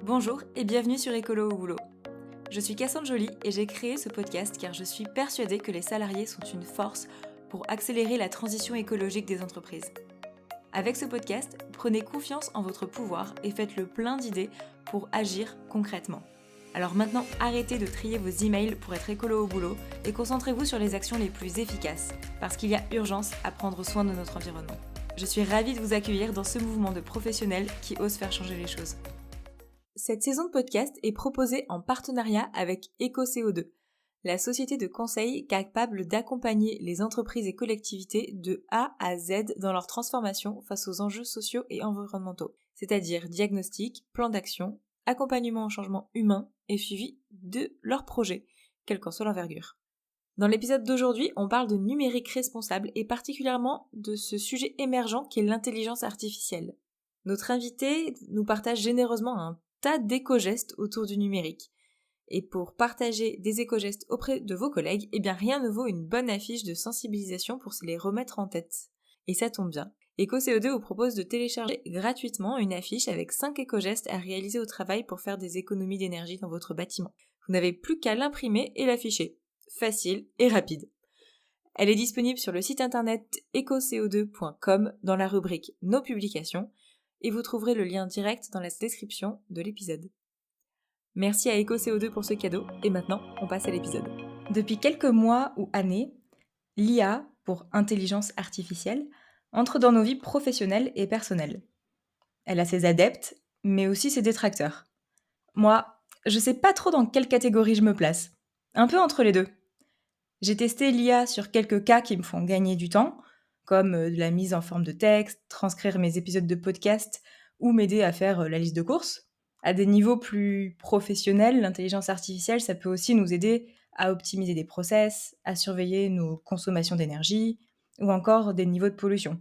Bonjour et bienvenue sur Écolo au boulot. Je suis Cassandre Joly et j'ai créé ce podcast car je suis persuadée que les salariés sont une force pour accélérer la transition écologique des entreprises. Avec ce podcast, prenez confiance en votre pouvoir et faites le plein d'idées pour agir concrètement. Alors maintenant, arrêtez de trier vos emails pour être écolo au boulot et concentrez-vous sur les actions les plus efficaces parce qu'il y a urgence à prendre soin de notre environnement. Je suis ravie de vous accueillir dans ce mouvement de professionnels qui osent faire changer les choses. Cette saison de podcast est proposée en partenariat avec EcoCO2, la société de conseil capable d'accompagner les entreprises et collectivités de A à Z dans leur transformation face aux enjeux sociaux et environnementaux, c'est-à-dire diagnostic, plan d'action, accompagnement au changement humain et suivi de leurs projets, quelle qu'en soit l'envergure. Dans l'épisode d'aujourd'hui, on parle de numérique responsable et particulièrement de ce sujet émergent qu'est l'intelligence artificielle. Notre invité nous partage généreusement un tas d'éco-gestes autour du numérique. Et pour partager des éco-gestes auprès de vos collègues, eh bien rien ne vaut une bonne affiche de sensibilisation pour se les remettre en tête. Et ça tombe bien. EcoCO2 vous propose de télécharger gratuitement une affiche avec 5 éco-gestes à réaliser au travail pour faire des économies d'énergie dans votre bâtiment. Vous n'avez plus qu'à l'imprimer et l'afficher. Facile et rapide. Elle est disponible sur le site internet ecoco2.com dans la rubrique Nos publications et vous trouverez le lien direct dans la description de l'épisode. Merci à EcoCO2 pour ce cadeau et maintenant on passe à l'épisode. Depuis quelques mois ou années, l'IA, pour intelligence artificielle, entre dans nos vies professionnelles et personnelles. Elle a ses adeptes, mais aussi ses détracteurs. Moi, je sais pas trop dans quelle catégorie je me place. Un peu entre les deux. J'ai testé l'IA sur quelques cas qui me font gagner du temps, comme de la mise en forme de texte, transcrire mes épisodes de podcast ou m'aider à faire la liste de courses. À des niveaux plus professionnels, l'intelligence artificielle, ça peut aussi nous aider à optimiser des process, à surveiller nos consommations d'énergie ou encore des niveaux de pollution.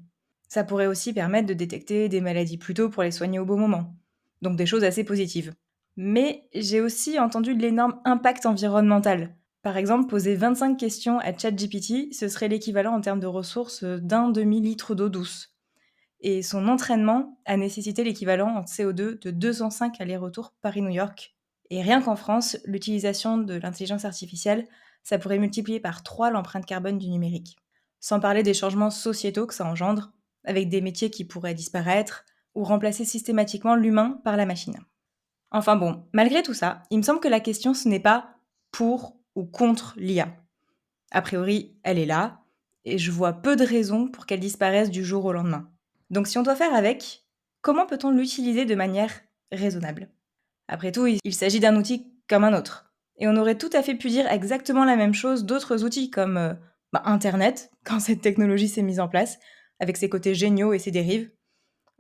Ça pourrait aussi permettre de détecter des maladies plus tôt pour les soigner au bon moment. Donc des choses assez positives. Mais j'ai aussi entendu de l'énorme impact environnemental. Par exemple, poser 25 questions à ChatGPT, ce serait l'équivalent en termes de ressources d'un demi-litre d'eau douce. Et son entraînement a nécessité l'équivalent en CO2 de 205 allers-retours Paris-New York. Et rien qu'en France, l'utilisation de l'intelligence artificielle, ça pourrait multiplier par 3 l'empreinte carbone du numérique. Sans parler des changements sociétaux que ça engendre, avec des métiers qui pourraient disparaître ou remplacer systématiquement l'humain par la machine. Enfin bon, malgré tout ça, il me semble que la question ce n'est pas pour ou contre l'IA. A priori, elle est là, et je vois peu de raisons pour qu'elle disparaisse du jour au lendemain. Donc si on doit faire avec, comment peut-on l'utiliser de manière raisonnable ? Après tout, il s'agit d'un outil comme un autre. Et on aurait tout à fait pu dire exactement la même chose d'autres outils comme Internet, quand cette technologie s'est mise en place, avec ses côtés géniaux et ses dérives,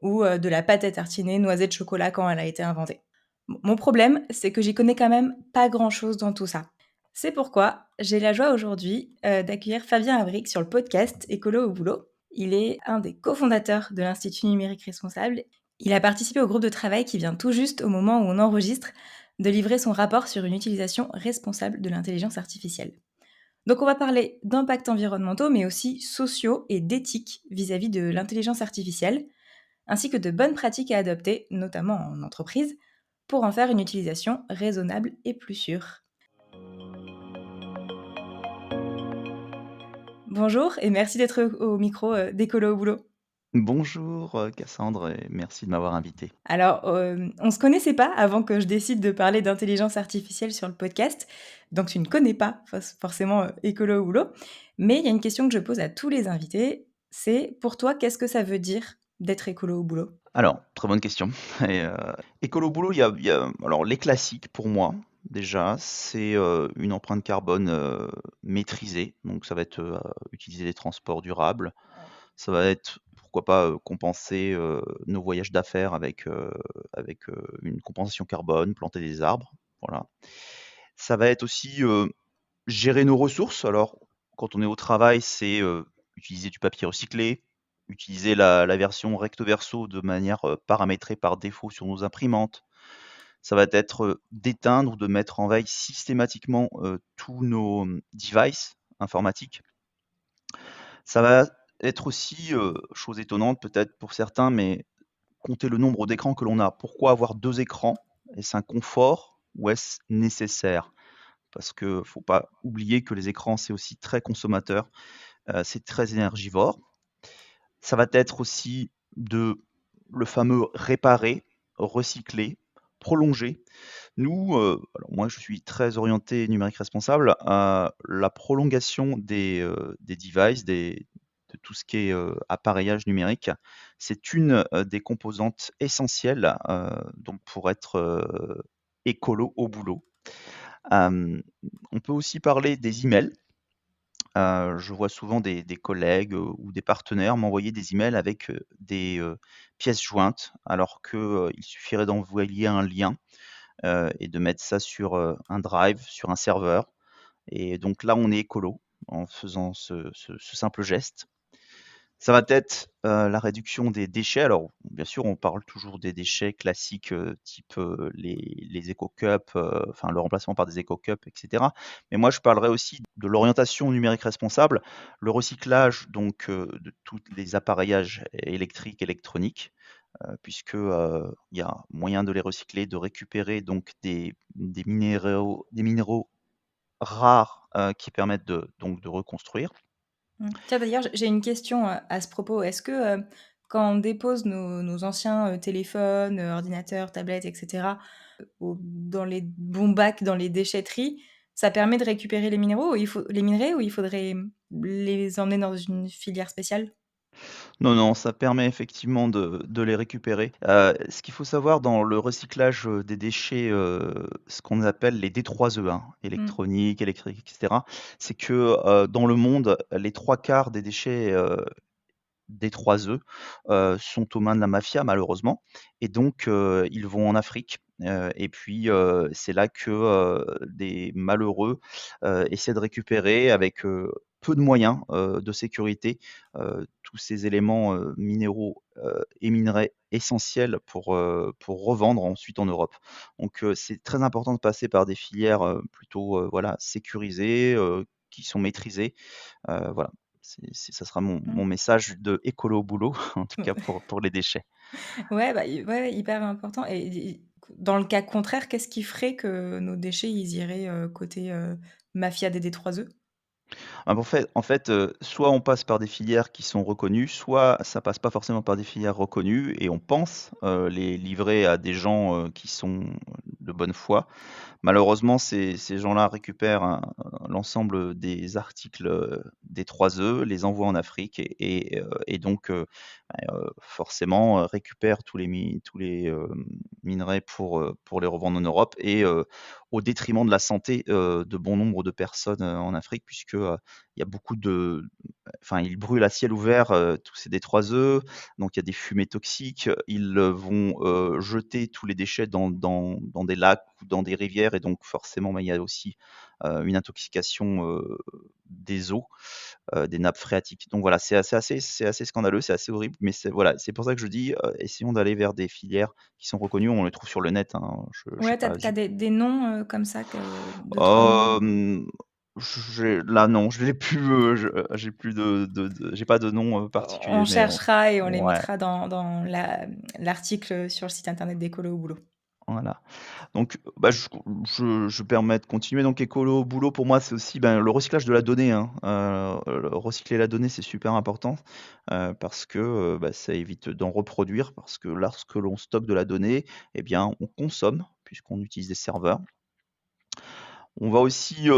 ou de la pâte à tartiner noisette chocolat quand elle a été inventée. Mon problème, c'est que j'y connais quand même pas grand-chose dans tout ça. C'est pourquoi j'ai la joie aujourd'hui d'accueillir Fabien Abric sur le podcast Écolo au boulot. Il est un des cofondateurs de l'Institut numérique responsable. Il a participé au groupe de travail qui vient tout juste au moment où on enregistre de livrer son rapport sur une utilisation responsable de l'intelligence artificielle. Donc on va parler d'impacts environnementaux mais aussi sociaux et d'éthique vis-à-vis de l'intelligence artificielle, ainsi que de bonnes pratiques à adopter, notamment en entreprise, pour en faire une utilisation raisonnable et plus sûre. Bonjour et merci d'être au micro d'Écolo au boulot. Bonjour Cassandre et merci de m'avoir invité. Alors, on se connaissait pas avant que je décide de parler d'intelligence artificielle sur le podcast, donc tu ne connais pas forcément Écolo au boulot. Mais il y a une question que je pose à tous les invités, c'est pour toi, qu'est-ce que ça veut dire d'être écolo au boulot ? Alors, très bonne question. Et, écolo boulot, il y a alors les classiques pour moi, déjà, c'est une empreinte carbone maîtrisée. Donc ça va être utiliser des transports durables. Ça va être, pourquoi pas, compenser nos voyages d'affaires avec une compensation carbone, planter des arbres. Voilà. Ça va être aussi gérer nos ressources. Alors, quand on est au travail, c'est utiliser du papier recyclé, utiliser la version recto verso de manière paramétrée par défaut sur nos imprimantes. Ça va être d'éteindre ou de mettre en veille systématiquement tous nos devices informatiques. Ça va être aussi, chose étonnante peut-être pour certains, mais compter le nombre d'écrans que l'on a. Pourquoi avoir 2 écrans Est-ce un confort ou est-ce nécessaire? Parce que faut pas oublier que les écrans, c'est aussi très consommateur, c'est très énergivore. Ça va être aussi de le fameux réparer, recycler, prolonger. Nous, alors moi je suis très orienté numérique responsable, la prolongation des devices, de tout ce qui est, appareillage numérique, c'est une, des composantes essentielles, donc pour être, écolo au boulot. Hem, on peut aussi parler des emails. Je vois souvent des collègues, ou des partenaires m'envoyer des emails avec, des, pièces jointes alors que, il suffirait d'envoyer un lien, et de mettre ça sur, un drive, sur un serveur et donc là, on est écolo en faisant ce simple geste. Ça va être, la réduction des déchets. Alors, bien sûr, on parle toujours des déchets classiques, type, les éco-cups, enfin le remplacement par des éco-cups et cetera. Mais moi, je parlerai aussi de l'orientation numérique responsable, le recyclage donc, de tous les appareillages électriques, électroniques, puisque, il y a moyen de les recycler, de récupérer donc des minéraux rares, qui permettent de reconstruire. Tiens, d'ailleurs, j'ai une question à ce propos. Est-ce que quand on dépose nos anciens téléphones, ordinateurs, tablettes, etc., dans les bons bacs, dans les déchetteries, ça permet de récupérer les minéraux ou les minerais ou il faudrait les emmener dans une filière spéciale? Non, non, ça permet effectivement de les récupérer. Ce qu'il faut savoir dans le recyclage, des déchets, ce qu'on appelle les D3E, hein, Mm. électronique, électrique et cetera, c'est que, dans le monde, les 3/4 des déchets, D3E, sont aux mains de la mafia malheureusement et donc ils vont en Afrique, et puis, c'est là que, des malheureux, essaient de récupérer avec, peu de moyens, de sécurité, tous ces éléments, minéraux, et minerais essentiels pour revendre ensuite en Europe. Donc c'est très important de passer par des filières, plutôt, voilà sécurisées, qui sont maîtrisées. Voilà, ça sera mon Mm. message de écolo au boulot, en tout cas pour les déchets. Ouais, bah, ouais, hyper important. Et dans le cas contraire, qu'est-ce qui ferait que nos déchets, ils iraient côté mafia des D3E? Ah bah, en fait, soit on passe par des filières qui sont reconnues, soit ça passe pas forcément par des filières reconnues et on pense, les livrer à des gens, qui sont de bonne foi. Malheureusement, ces gens-là récupèrent l'ensemble des articles, des 3E, les envoient en Afrique et donc forcément, récupèrent tous les minerais pour les revendre en Europe et au détriment de la santé, de bon nombre de personnes, en Afrique puisque, il y a beaucoup de enfin, ils brûlent à ciel ouvert, tous ces D3E, donc il y a des fumées toxiques. Ils, vont, jeter tous les déchets dans des lacs ou dans des rivières et donc forcément, bah, il y a aussi, une intoxication, des eaux, des nappes phréatiques. Donc voilà, c'est assez scandaleux, c'est assez horrible, mais c'est pour ça que je dis, essayons d'aller vers des filières qui sont reconnues. On les trouve sur le net, hein, je j'ai Ouais, pas t'as j'ai des noms comme ça, 2-3 noms? Hem, j'ai là non, je l'ai plus, j'ai plus j'ai pas de nom, On particulier, mais cherchera et on les ouais, mettra dans l'article sur le site internet d'Écolo au boulot. voilà. Donc, bah, je permets de continuer. Donc écolo boulot pour moi, c'est aussi, ben, le recyclage de la donnée, hein. Recycler la donnée, c'est super important, parce que, bah, ça évite d'en reproduire, parce que lorsque l'on stocke de la donnée, eh bien, on consomme puisqu'on utilise des serveurs. On va aussi,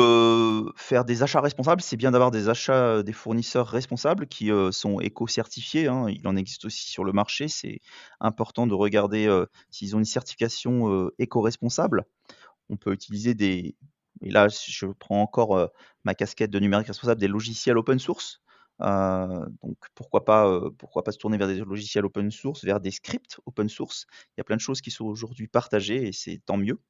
faire des achats responsables. C'est bien d'avoir des achats, des fournisseurs responsables qui, sont éco-certifiés, hein. Il en existe aussi sur le marché. C'est important de regarder, s'ils ont une certification, éco-responsable. On peut utiliser des et là, si je prends encore, ma casquette de numérique responsable, des logiciels open source. Donc pourquoi pas se tourner vers des logiciels open source, vers des scripts open source. Il y a plein de choses qui sont aujourd'hui partagées et c'est tant mieux.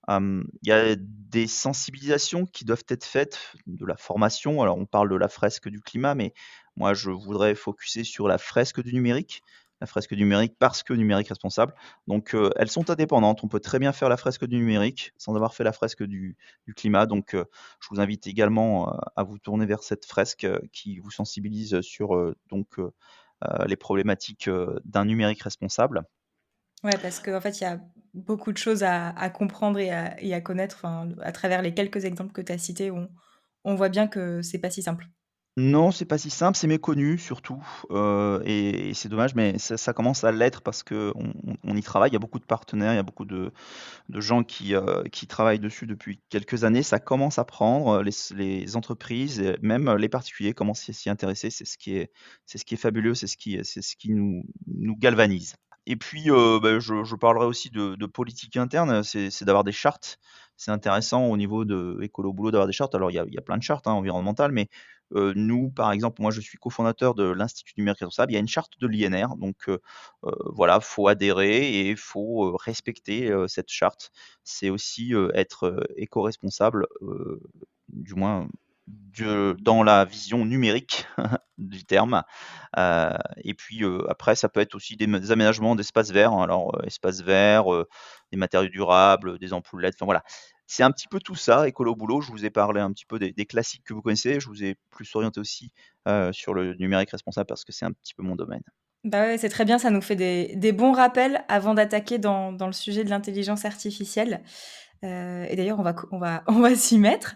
Il y a des sensibilisations qui doivent être faites, de la formation. Alors on parle de la fresque du climat, mais moi je voudrais focuser sur la fresque du numérique. La fresque du numérique parce que numérique responsable. Donc elles sont indépendantes. On peut très bien faire la fresque du numérique sans avoir fait la fresque du climat. Donc je vous invite également, à vous tourner vers cette fresque, qui vous sensibilise sur, les problématiques, d'un numérique responsable. Ouais, parce qu'en fait, il y a beaucoup de choses à comprendre et à connaître, enfin, à travers les quelques exemples que tu as cités, on voit bien que c'est pas si simple. Non, c'est pas si simple, c'est méconnu surtout, et c'est dommage, mais ça commence à l'être parce qu'on y travaille. Il y a beaucoup de partenaires, il y a beaucoup de gens qui travaillent dessus depuis quelques années. Ça commence à prendre, les entreprises et même les particuliers commencent à s'y intéresser. C'est ce qui est fabuleux, c'est ce qui nous galvanise. Et puis, je parlerai aussi de politique interne, c'est d'avoir des chartes. C'est intéressant au niveau de Écolo Boulot d'avoir des chartes. Alors il y a plein de chartes, hein, environnementales, mais nous, par exemple, moi je suis cofondateur de l'Institut numérique responsable. Il y a une charte de l'INR, donc voilà, faut adhérer et faut, respecter, cette charte. C'est aussi, être, éco-responsable, du moins dans la vision numérique du terme. Et puis, après ça peut être aussi des aménagements d'espaces verts, hein. Alors, espaces verts, des matériaux durables, des ampoules LED, enfin voilà. C'est un petit peu tout ça, écolo boulot. Je vous ai parlé un petit peu des classiques que vous connaissez. Je vous ai plus orienté aussi, sur le numérique responsable parce que c'est un petit peu mon domaine. Bah, ouais, c'est très bien, ça nous fait des bons rappels avant d'attaquer dans le sujet de l'intelligence artificielle. Et d'ailleurs, on va s'y mettre.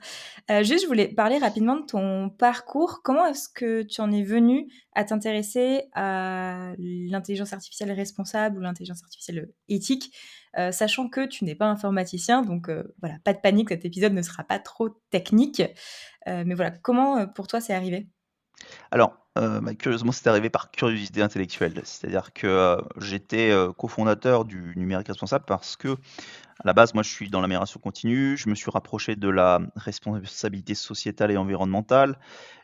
Juste, je voulais parler rapidement de ton parcours. Comment est-ce que tu en es venu à t'intéresser à l'intelligence artificielle responsable ou l'intelligence artificielle éthique, sachant que tu n'es pas informaticien, donc voilà, pas de panique, cet épisode ne sera pas trop technique. Mais voilà, comment, pour toi, c'est arrivé? Alors, curieusement, c'est arrivé par curiosité intellectuelle. C'est-à-dire que, j'étais, cofondateur du numérique responsable parce que à la base, moi, je suis dans l'amélioration continue. Je me suis rapproché de la responsabilité sociétale et environnementale.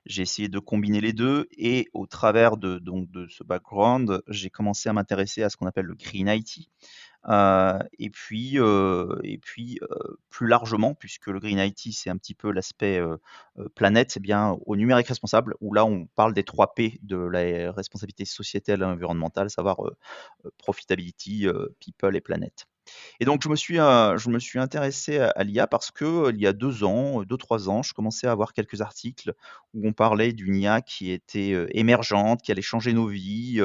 J'ai essayé de combiner les 2 et au travers de ce background, j'ai commencé à m'intéresser à ce qu'on appelle le green IT. Plus largement, puisque le green IT, c'est un petit peu l'aspect, planète, c'est bien au numérique responsable, où là, on parle des 3 P de la responsabilité sociétale et environnementale, à savoir, profitability, people et planète. Et donc je me suis intéressé à l'IA parce que, il y a 2 ans, 2-3 ans, je commençais à avoir quelques articles où on parlait d'une IA qui était, émergente, qui allait changer nos vies,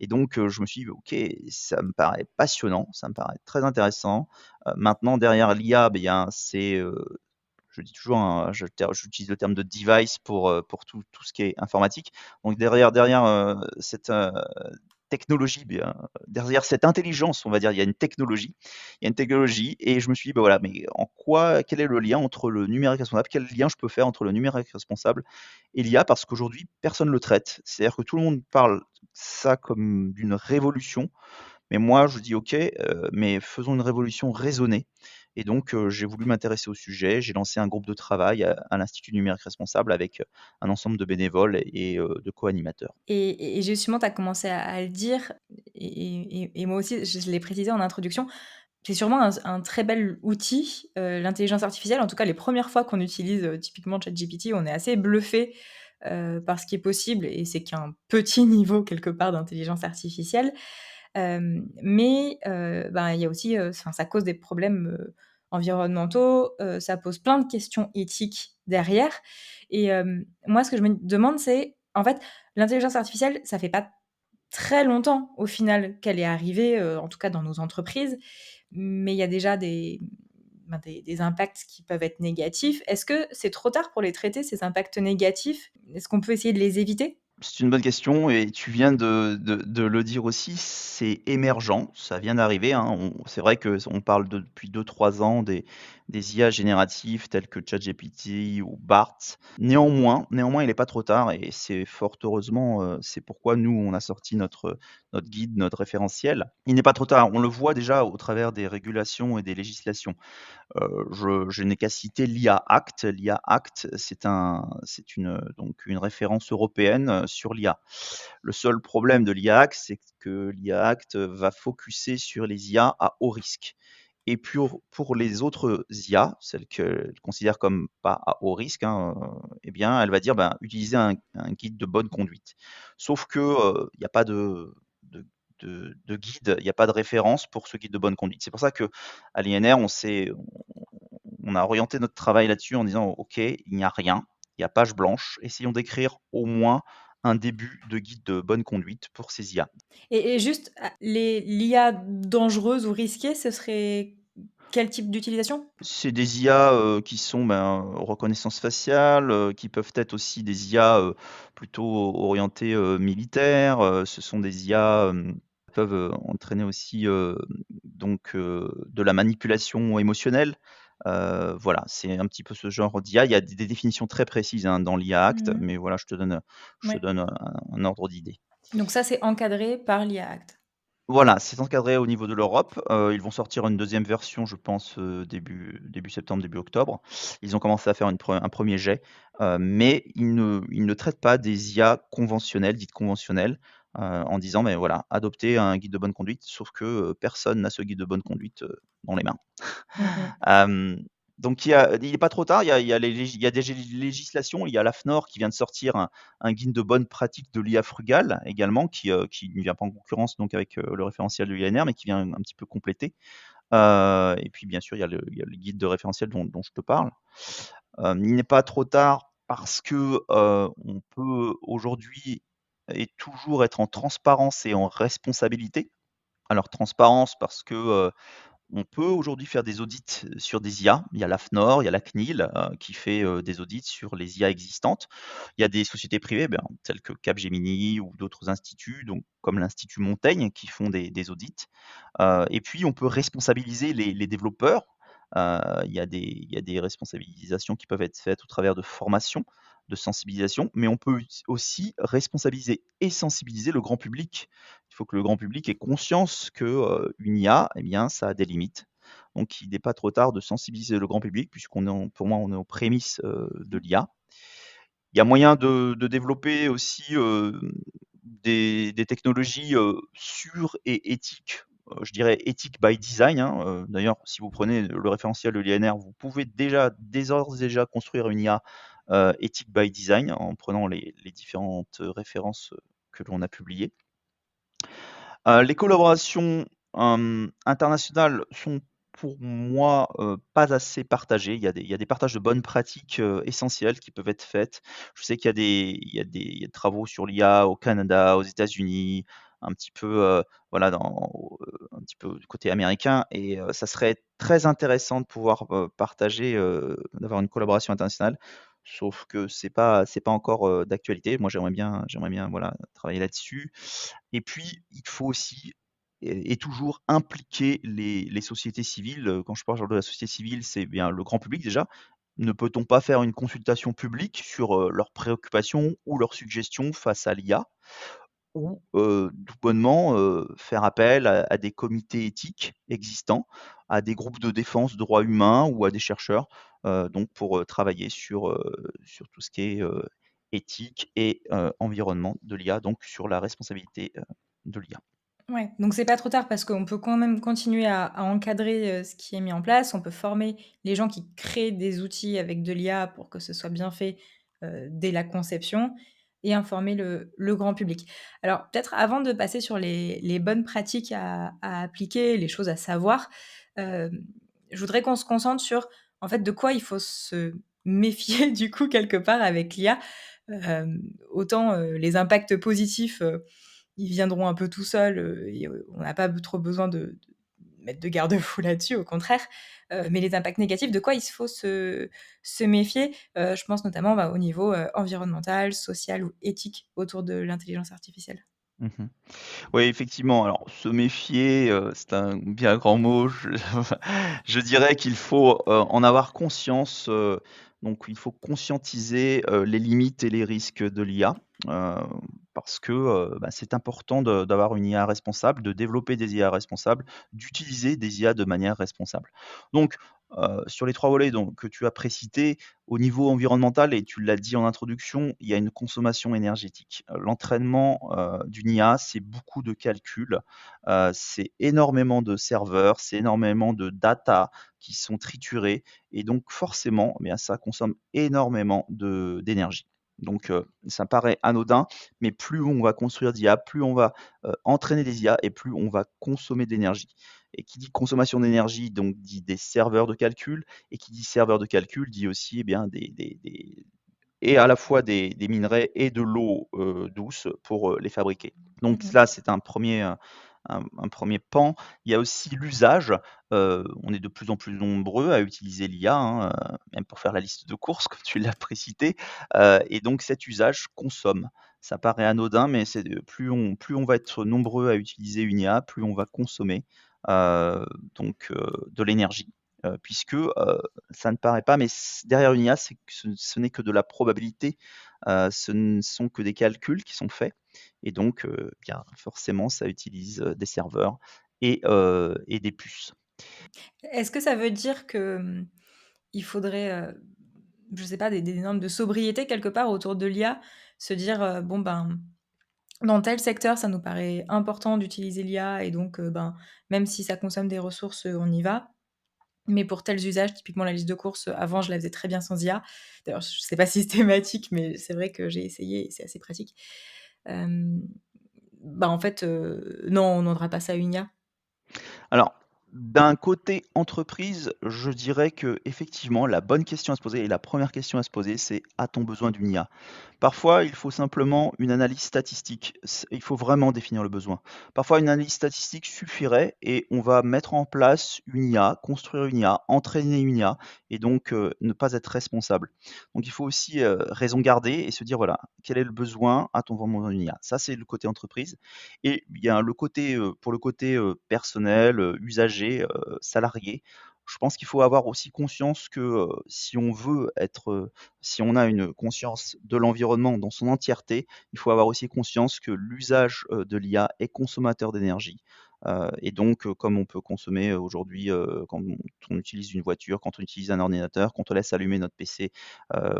et donc je me suis dit: «OK, ça me paraît passionnant, ça me paraît très intéressant». Maintenant derrière l'IA, beh, il y a un c'est, je dis toujours, hein, j'utilise le terme de device pour tout ce qui est informatique. Donc derrière, cette, technologie, bien, derrière cette intelligence, on va dire, il y a une technologie. Il y a une technologie et je me suis dit: «Bah, voilà, mais quel est le lien entre le numérique responsable? Quel lien je peux faire entre le numérique responsable et l'IA?» Parce qu'aujourd'hui, personne ne le traite. C'est-à-dire que tout le monde parle ça comme d'une révolution, mais moi je dis: «OK, mais faisons une révolution raisonnée». Et donc j'ai voulu m'intéresser au sujet. J'ai lancé un groupe de travail à l'Institut numérique responsable avec, un ensemble de bénévoles et de co-animateurs. Et justement, tu as commencé à le dire et moi aussi, je l'ai précisé en introduction, c'est sûrement un très bel outil, l'intelligence artificielle. En tout cas, les premières fois qu'on utilise, typiquement ChatGPT, on est assez bluffé, par ce qui est possible et c'est qu'un petit niveau quelque part d'intelligence artificielle. Mais ben, il y a aussi, enfin, ça cause des problèmes, environnementaux, ça pose plein de questions éthiques derrière et moi, ce que je me demande, c'est, en fait, l'intelligence artificielle, ça fait pas très longtemps, au final, qu'elle est arrivée, en tout cas dans nos entreprises, mais il y a déjà des impacts qui peuvent être négatifs. Est-ce que c'est trop tard pour les traiter, ces impacts négatifs? Est-ce qu'on peut essayer de les éviter? C'est une bonne question et tu viens de le dire aussi, c'est émergent, ça vient d'arriver, hein. C'est vrai qu'on parle depuis 2-3 ans des IA génératives telles que ChatGPT ou Bard. Néanmoins, il n'est pas trop tard et c'est fort heureusement, c'est pourquoi nous, on a sorti notre guide, notre référentiel. Il n'est pas trop tard, on le voit déjà au travers des régulations et des législations. Je n'ai qu'à citer l'IA Act. L'IA Act, c'est donc une référence européenne, sur l'IA. Le seul problème de l'IA Act, c'est que l'IA Act va focuser sur les IA à haut risque et pour les autres IA, celles qu'elle considère comme pas à haut risque, hein, eh bien, elle va dire, ben, utilisez un guide de bonne conduite. Sauf que, il n'y a pas de guide, il n'y a pas de référence pour ce guide de bonne conduite. C'est pour ça qu'à l'INR, on a orienté notre travail là-dessus en disant: «OK, il n'y a rien, il y a page blanche, essayons d'écrire au moins un début de guide de bonne conduite pour ces IA. Et juste, l'IA dangereuse ou risquée, ce serait quel type d'utilisation? C'est des IA, qui sont, reconnaissance faciale, qui peuvent être aussi des IA, plutôt orientées, militaires, ce sont des IA, qui peuvent, entraîner aussi, de la manipulation émotionnelle. Voilà, c'est un petit peu ce genre d'IA. Il y a des définitions très précises, hein, dans l'IA Act, Mmh. mais voilà, je te Ouais. donne un ordre d'idée. Donc ça, c'est encadré par l'IA Act. Voilà, c'est encadré au niveau de l'Europe. Ils vont sortir une deuxième version, je pense, début septembre, début octobre. Ils ont commencé à faire un premier jet, mais ils ne traitent pas des IA conventionnelles, dites conventionnelles, en disant: «Mais voilà, adoptez un guide de bonne conduite», sauf que, personne n'a ce guide de bonne conduite, dans les mains. Mmh mh. Hem, donc il est pas trop tard, il y a des législations, il y a l'AFNOR qui vient de sortir un guide de bonne pratique de l'IA frugale également qui ne vient pas en concurrence donc avec, le référentiel de l'INR, mais qui vient un petit peu compléter. Et puis bien sûr, il y a le guide de référentiel dont je te parle. Il n'est pas trop tard parce que, on peut aujourd'hui et toujours être en transparence et en responsabilité. Alors transparence parce que, on peut aujourd'hui faire des audits sur des IA. Il y a l'AFNOR, il y a la CNIL, qui fait, des audits sur les IA existantes. Il y a des sociétés privées, telles que Capgemini ou d'autres instituts, donc comme l'Institut Montaigne qui font des audits. Et puis on peut responsabiliser les développeurs. Il y a des responsabilisations qui peuvent être faites au travers de formations, de sensibilisation, mais on peut aussi responsabiliser et sensibiliser le grand public. Il faut que le grand public ait conscience que, une IA, eh bien, ça a des limites. Donc il n'est pas trop tard de sensibiliser le grand public pour moi, on est aux prémices, de l'IA. Il y a moyen de développer aussi, des technologies, sûres et éthiques, je dirais éthiques by design, hein, d'ailleurs, si vous prenez le référentiel de l'INR, vous pouvez déjà, d'ores et déjà construire une IA, éthique by design en prenant les différentes, références, que l'on a publiées. Les collaborations, internationales sont pour moi, pas assez partagées. Il y a des partages de bonnes pratiques, essentielles qui peuvent être faites. Je sais qu'il y a des travaux sur l'IA au Canada, aux États-Unis, un petit peu, voilà un petit peu du côté américain et ça serait très intéressant de pouvoir, partager, d'avoir une collaboration internationale. Sauf que c'est pas encore, d'actualité. Moi j'aimerais bien, voilà, travailler là-dessus. Et puis, il faut aussi et toujours impliquer les sociétés civiles. Quand je parle de la société civile, c'est bien le grand public déjà. Ne peut-on pas faire une consultation publique sur, leurs préoccupations ou leurs suggestions face à l'IA? Ou, tout bonnement, faire appel à des comités éthiques existants, à des groupes de défense droits humains ou à des chercheurs, donc pour, travailler sur tout ce qui est, éthique et environnement de l'IA, donc sur la responsabilité, de l'IA. Ouais, donc c'est pas trop tard parce qu'on peut quand même continuer à encadrer, ce qui est mis en place. On peut former les gens qui créent des outils avec de l'IA pour que ce soit bien fait, dès la conception et informer le grand public. Alors peut-être avant de passer sur les bonnes pratiques à appliquer, les choses à savoir, hem, je voudrais qu'on se concentre sur, en fait, de quoi il faut se méfier du coup quelque part avec l'IA. Autant, les impacts positifs, ils viendront un peu tout seuls, et on n'a pas trop besoin de mettre de garde-fous là-dessus, au contraire. Mais les impacts négatifs, de quoi il faut se méfier? Je pense notamment, au niveau, environnemental, social ou éthique autour de l'intelligence artificielle. Mmh. Oui, effectivement, alors se méfier, c'est un bien grand mot. Je dirais qu'il faut, en avoir conscience, donc il faut conscientiser, les limites et les risques de l'IA, heu, parce que, c'est important d'avoir une IA responsable, de développer des IA responsables, d'utiliser des IA de manière responsable. Donc, sur les 3 volets donc que tu as précités, au niveau environnemental et tu l'as dit en introduction, il y a une consommation énergétique. L'entraînement, d'une IA, c'est beaucoup de calculs, c'est énormément de serveurs, c'est énormément de data qui sont triturés et donc forcément, eh bien, ça consomme énormément d'énergie. Donc, ça paraît anodin, mais plus on va construire d'IA, plus on va, entraîner des IA et plus on va consommer de l'énergie. Et qui dit consommation d'énergie, donc dit des serveurs de calcul et qui dit serveur de calcul dit aussi, eh bien, des et à la fois des minerais et de l'eau douce pour les fabriquer. Donc Mhm. là, c'est un premier pan. Il y a aussi l'usage. On est de plus en plus nombreux à utiliser l'IA, hein, même pour faire la liste de courses, comme tu l'as précisé. Et donc cet usage consomme. Ça paraît anodin, mais plus on va être nombreux à utiliser une IA, plus on va consommer de l'énergie. Puisque ça ne paraît pas, mais derrière une IA, ce n'est que de la probabilité, ce ne sont que des calculs qui sont faits, et donc bien forcément ça utilise des serveurs et des puces. Est-ce que ça veut dire que il faudrait, je sais pas, des normes de sobriété quelque part autour de l'IA, se dire bon ben dans tel secteur ça nous paraît important d'utiliser l'IA et donc ben même si ça consomme des ressources, on y va. Mais pour tels usages, typiquement la liste de courses, avant je la faisais très bien sans IA. D'ailleurs, c'est pas systématique, mais c'est vrai que j'ai essayé et c'est assez pratique. Hem, Bah, en fait, non, on n'aura pas ça à une IA. Alors, d'un côté entreprise, je dirais que effectivement la bonne question à se poser et la première question à se poser, c'est: «A-t-on besoin d'une IA?» Parfois, il faut simplement une analyse statistique. Il faut vraiment définir le besoin. Parfois, une analyse statistique suffirait et on va mettre en place une IA, construire une IA, entraîner une IA et donc ne pas être responsable. Donc il faut aussi raison garder et se dire, voilà, quel est le besoin? A-t-on vraiment besoin d'une IA? Ça, c'est le côté entreprise. Et il y a le côté, pour le côté personnel, usager, salarié, je pense qu'il faut avoir aussi conscience que si on a une conscience de l'environnement dans son entièreté, il faut avoir aussi conscience que l'usage de l'IA est consommateur d'énergie. Et donc, comme on peut consommer aujourd'hui quand on utilise une voiture, quand on utilise un ordinateur, quand on laisse allumer notre PC,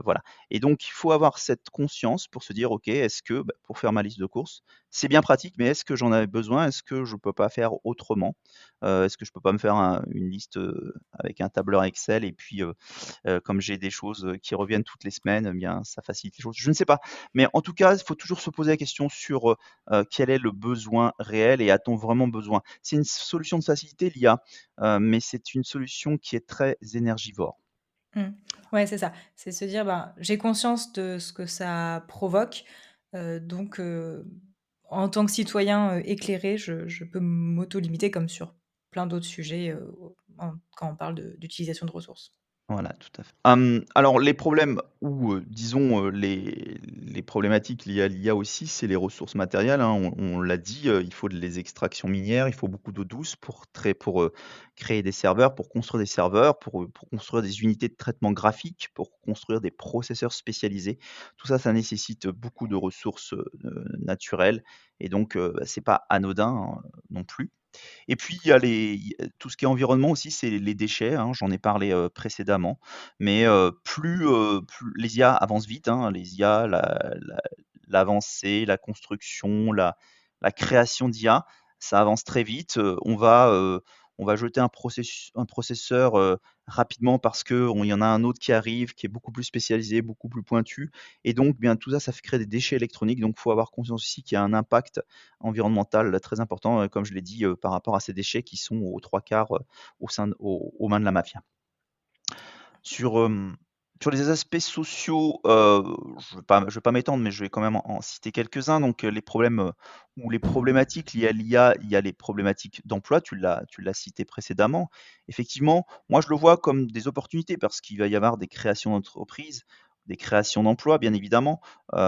voilà. Et donc, il faut avoir cette conscience pour se dire, OK, est-ce que, pour faire ma liste de courses, c'est bien pratique, mais est-ce que j'en avais besoin? Est-ce que je ne peux pas faire autrement? Est-ce que je ne peux pas me faire une liste avec un tableur Excel et puis comme j'ai des choses qui reviennent toutes les semaines, eh bien, ça facilite les choses. Je ne sais pas. Mais en tout cas, il faut toujours se poser la question sur quel est le besoin réel et a-t-on vraiment besoin? C'est une solution de facilité, l'IA, mais c'est une solution qui est très énergivore. Mmh. Ouais, c'est ça. C'est se dire, ben, j'ai conscience de ce que ça provoque, donc en tant que citoyen, éclairé, je peux m'auto-limiter comme sur plein d'autres sujets, quand on parle d'utilisation de ressources. Voilà, tout à fait. Alors les problèmes ou disons, les problématiques liées à l'IA aussi, c'est les ressources matérielles, hein. On l'a dit, il faut les extractions minières, il faut beaucoup d'eau douce pour créer des serveurs, pour construire des serveurs, pour construire des unités de traitement graphique, pour construire des processeurs spécialisés. Tout ça, ça nécessite beaucoup de ressources, naturelles, et donc c'est pas anodin, hein, non plus. Et puis il y a tout ce qui est environnement aussi, c'est les déchets, hein, j'en ai parlé précédemment. Mais plus les IA avancent vite, hein, les IA, l'avancée, la construction, la création d'IA, ça avance très vite. On va jeter un processeur rapidement parce qu'il y en a un autre qui arrive, qui est beaucoup plus spécialisé, beaucoup plus pointu, et donc bien tout ça, ça fait créer des déchets électroniques. Donc il faut avoir conscience aussi qu'il y a un impact environnemental très important, comme je l'ai dit, par rapport à ces déchets qui sont aux 3 quarts aux mains de la mafia. Sur, sur les aspects sociaux, je vais pas m'étendre, mais je vais quand même en citer quelques-uns. Donc, les problèmes, ou les problématiques liées à l'IA, il y a les problématiques d'emploi, tu l'as cité précédemment. Effectivement, moi je le vois comme des opportunités parce qu'il va y avoir des créations d'entreprises, des créations d'emplois bien évidemment,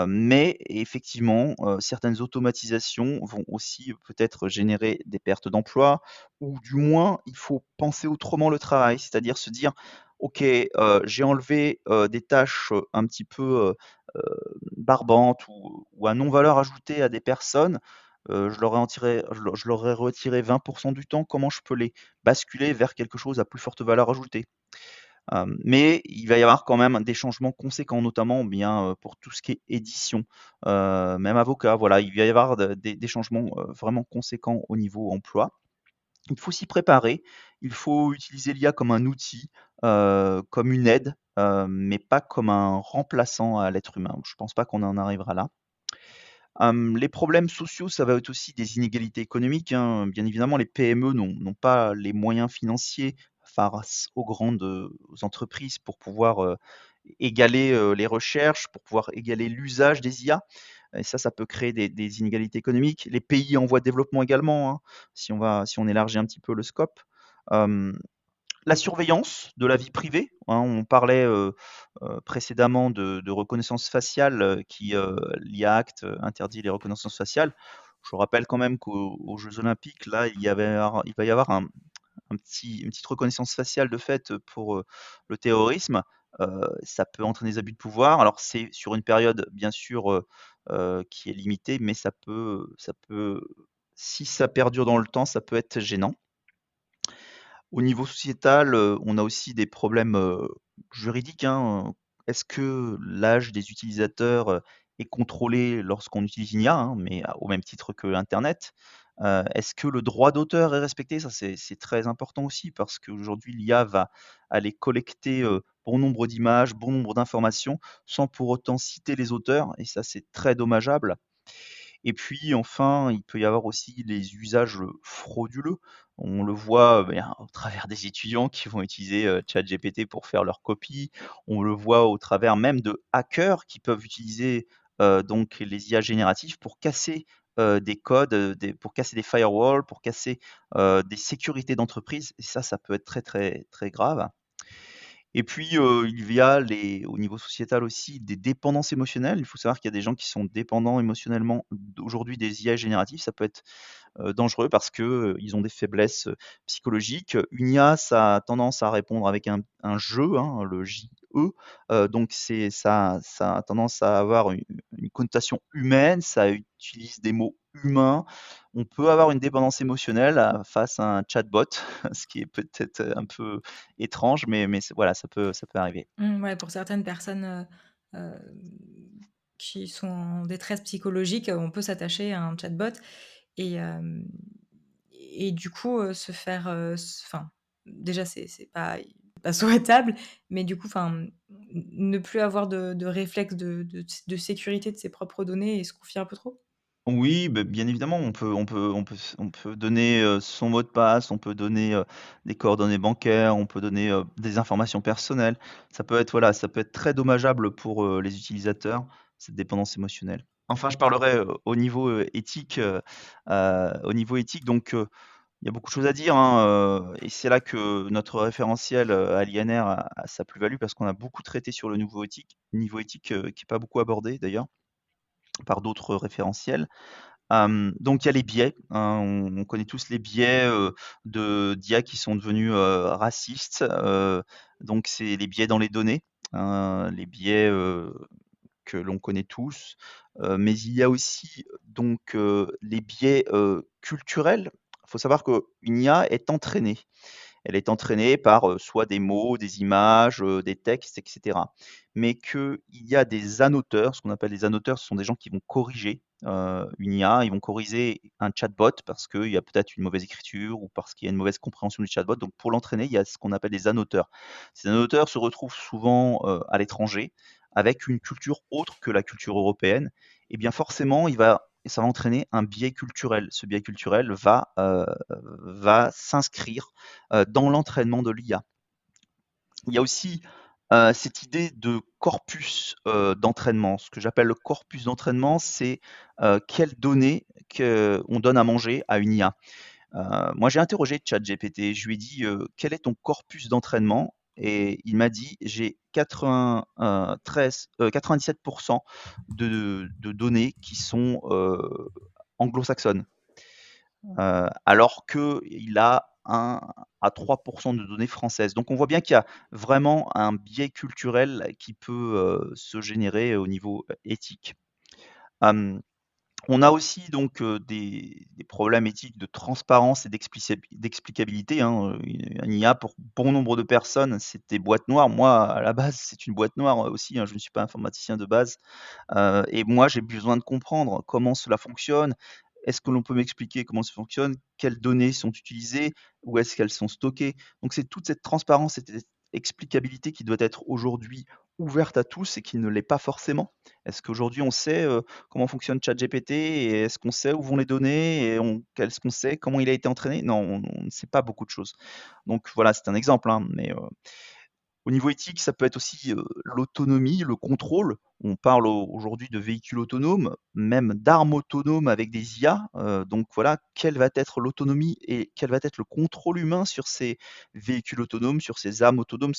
mais effectivement, certaines automatisations vont aussi peut-être générer des pertes d'emplois, ou du moins il faut penser autrement le travail. C'est-à-dire se dire: OK, j'ai enlevé, des tâches, un petit peu, barbantes ou à non-valeur ajoutée à des personnes, je leur ai retiré 20 du temps. Comment je peux les basculer vers quelque chose à plus forte valeur ajoutée? Mais il va y avoir quand même des changements conséquents, notamment bien, pour tout ce qui est édition, même avocat, voilà, il va y avoir des changements, vraiment conséquents au niveau emploi. Il faut s'y préparer, il faut utiliser l'IA comme un outil, comme une aide, mais pas comme un remplaçant à l'être humain. Je pense pas qu'on en arrivera là. Les problèmes sociaux, ça va être aussi des inégalités économiques, hein. Bien évidemment, les PME n'ont pas les moyens financiers face aux grandes entreprises pour pouvoir égaler les recherches, pour pouvoir égaler l'usage des IA. Et ça peut créer des inégalités économiques. Les pays en voie de développement également, hein, si on élargit un petit peu le scope. Euh, la surveillance de la vie privée, hein, on parlait précédemment de reconnaissance faciale l'IA Act interdit les reconnaissances faciales. Je rappelle quand même qu'aux Jeux Olympiques, là, il va y avoir une petite reconnaissance faciale de fait pour le terrorisme. Ça peut entraîner des abus de pouvoir. Alors c'est sur une période bien sûr qui est limitée, mais si ça perdure dans le temps, ça peut être gênant. Au niveau sociétal, on a aussi des problèmes, juridiques, hein, Est-ce que l'âge des utilisateurs, est contrôlé lorsqu'on utilise une IA, hein, mais au même titre que l'internet? Est-ce que le droit d'auteur est respecté? Ça, c'est très important aussi parce qu'aujourd'hui l'IA va aller collecter, bon nombre d'images, bon nombre d'informations, sans pour autant citer les auteurs et ça, c'est très dommageable. Et puis enfin, il peut y avoir aussi les usages, frauduleux. On le voit, bien, au travers des étudiants qui vont utiliser, ChatGPT pour faire leurs copies. On le voit au travers même de hackers qui peuvent utiliser, donc les IA génératives pour casser, des codes, pour casser des firewalls, pour casser, des sécurités d'entreprise et ça peut être très, très, très grave. Et puis, il y a au niveau sociétal aussi des dépendances émotionnelles. Il faut savoir qu'il y a des gens qui sont dépendants émotionnellement aujourd'hui des IA génératives. Ça peut être dangereux parce que, ils ont des faiblesses, psychologiques. Une IA, ça a tendance à répondre avec un jeu, hein, le JE, donc ça a tendance à avoir une connotation humaine, ça utilise des mots humains. On peut avoir une dépendance émotionnelle face à un chatbot, ce qui est peut-être un peu étrange, mais voilà, ça peut arriver. Ouais, pour certaines personnes, heu, qui sont en détresse psychologique, on peut s'attacher à un chatbot et hem et du coup, se faire, enfin, déjà c'est pas souhaitable, mais du coup, enfin, ne plus avoir de réflexe de sécurité de ses propres données et se confier un peu trop? Oui, bien évidemment, on peut donner, son mot de passe, on peut donner, des coordonnées bancaires, on peut donner, des informations personnelles. Ça peut être très dommageable pour, les utilisateurs, cette dépendance émotionnelle. Enfin, je parlerai, au niveau éthique donc, il y a beaucoup de choses à dire, hein, et c'est là que notre référentiel, à l'INR a sa plus-value parce qu'on a beaucoup traité sur le niveau éthique, qui est pas beaucoup abordé d'ailleurs, par d'autres référentiels. Donc il y a les biais, hein, on connaît tous les biais, d'IA qui sont devenus, racistes, donc c'est les biais dans les données, les biais, que l'on connaît tous, mais il y a aussi donc, les biais, culturels. Il faut savoir qu'une IA est entraînée. Elle est entraînée par, soit des mots, des images, des textes et cetera. Mais qu'il y a des annoteurs, ce qu'on appelle des annoteurs, ce sont des gens qui vont corriger, une IA. Ils vont corriger un chatbot parce qu'il y a peut-être une mauvaise écriture ou parce qu'il y a une mauvaise compréhension du chatbot. Donc pour l'entraîner, il y a ce qu'on appelle des annoteurs. Ces annoteurs se retrouvent souvent, à l'étranger avec une culture autre que la culture européenne et bien forcément, ça va entraîner un biais culturel. Ce biais culturel va s'inscrire dans l'entraînement de l'IA. Il y a aussi cette idée de corpus d'entraînement. Ce que j'appelle le corpus d'entraînement, c'est quelles données on donne à manger à une IA. Moi, j'ai interrogé ChatGPT, je lui ai dit quel est ton corpus d'entraînement et il m'a dit j'ai 97% de données qui sont anglo-saxonnes. Alors qu'il a 1 à 3 de données françaises. Donc on voit bien qu'il y a vraiment un biais culturel qui peut, se générer au niveau, éthique. Hem, on a aussi donc, des problèmes éthiques de transparence et d'explicabilité, hein, une IA pour bon nombre de personnes, c'est des boîtes noires. Moi, à la base, c'est une boîte noire, aussi, hein, je ne suis pas informaticien de base. Et moi, j'ai besoin de comprendre comment cela fonctionne. Est-ce que l'on peut m'expliquer comment ça fonctionne? Quelles données sont utilisées? Où est-ce qu'elles sont stockées? Donc c'est toute cette transparence, cette explicabilité qui doit être aujourd'hui ouverte à tous et qui ne l'est pas forcément? Est-ce qu'aujourd'hui on sait, comment fonctionne ChatGPT et est-ce qu'on sait où vont les données et est-ce qu'on sait comment il a été entraîné? Non, on ne sait pas beaucoup de choses. Donc voilà, c'est un exemple, hein, mais au niveau éthique, ça peut être aussi, l'autonomie, le contrôle. On parle aujourd'hui de véhicules autonomes, même d'armes autonomes avec des IA, donc voilà, quelle va être l'autonomie et quel va être le contrôle humain sur ces véhicules autonomes, sur ces armes autonomes?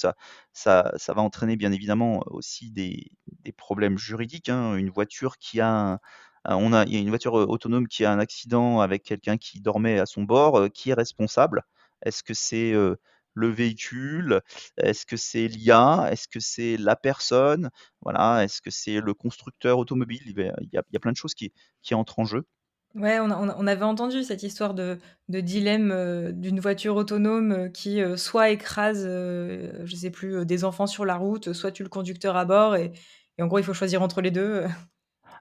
Ça va entraîner bien évidemment aussi des problèmes juridiques, hein. Une voiture qui a il y a une voiture, autonome qui a un accident avec quelqu'un qui dormait à son bord, qui est responsable? Est-ce que c'est, le véhicule? Est-ce que c'est l'IA? Est-ce que c'est la personne? Voilà, est-ce que c'est le constructeur automobile? Il y a plein de choses qui entrent en jeu. Ouais, on avait entendu cette histoire de dilemme, d'une voiture autonome, qui, soit écrase, je sais plus, des enfants sur la route, soit tue le conducteur à bord et en gros, il faut choisir entre les 2.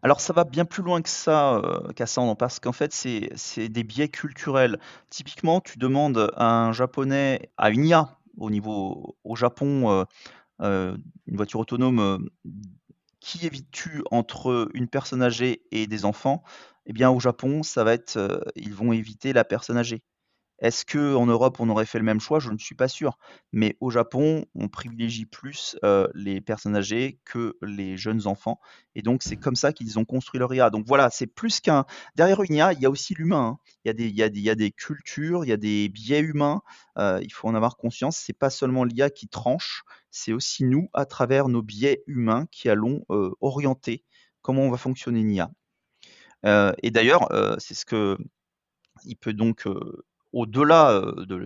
Alors ça va bien plus loin que ça, Cassandre, parce qu'en fait, c'est des biais culturels. Typiquement, tu demandes à un Japonais à une IA au Japon, une voiture autonome, qui évites-tu entre une personne âgée et des enfants? Eh bien, au Japon, ça va être, ils vont éviter la personne âgée. Est-ce qu'en Europe, on aurait fait le même choix? Je ne suis pas sûr. Mais au Japon, on privilégie plus, les personnes âgées que les jeunes enfants et donc c'est comme ça qu'ils ont construit leur IA. Donc voilà, c'est plus qu'un derrière une IA, il y a aussi l'humain, hein. Il y a des cultures, il y a des biais humains, il faut en avoir conscience. C'est pas seulement l'IA qui tranche, c'est aussi nous, à travers nos biais humains, qui allons, orienter comment on va fonctionner une IA. Et d'ailleurs, c'est ce que il peut donc, au-delà,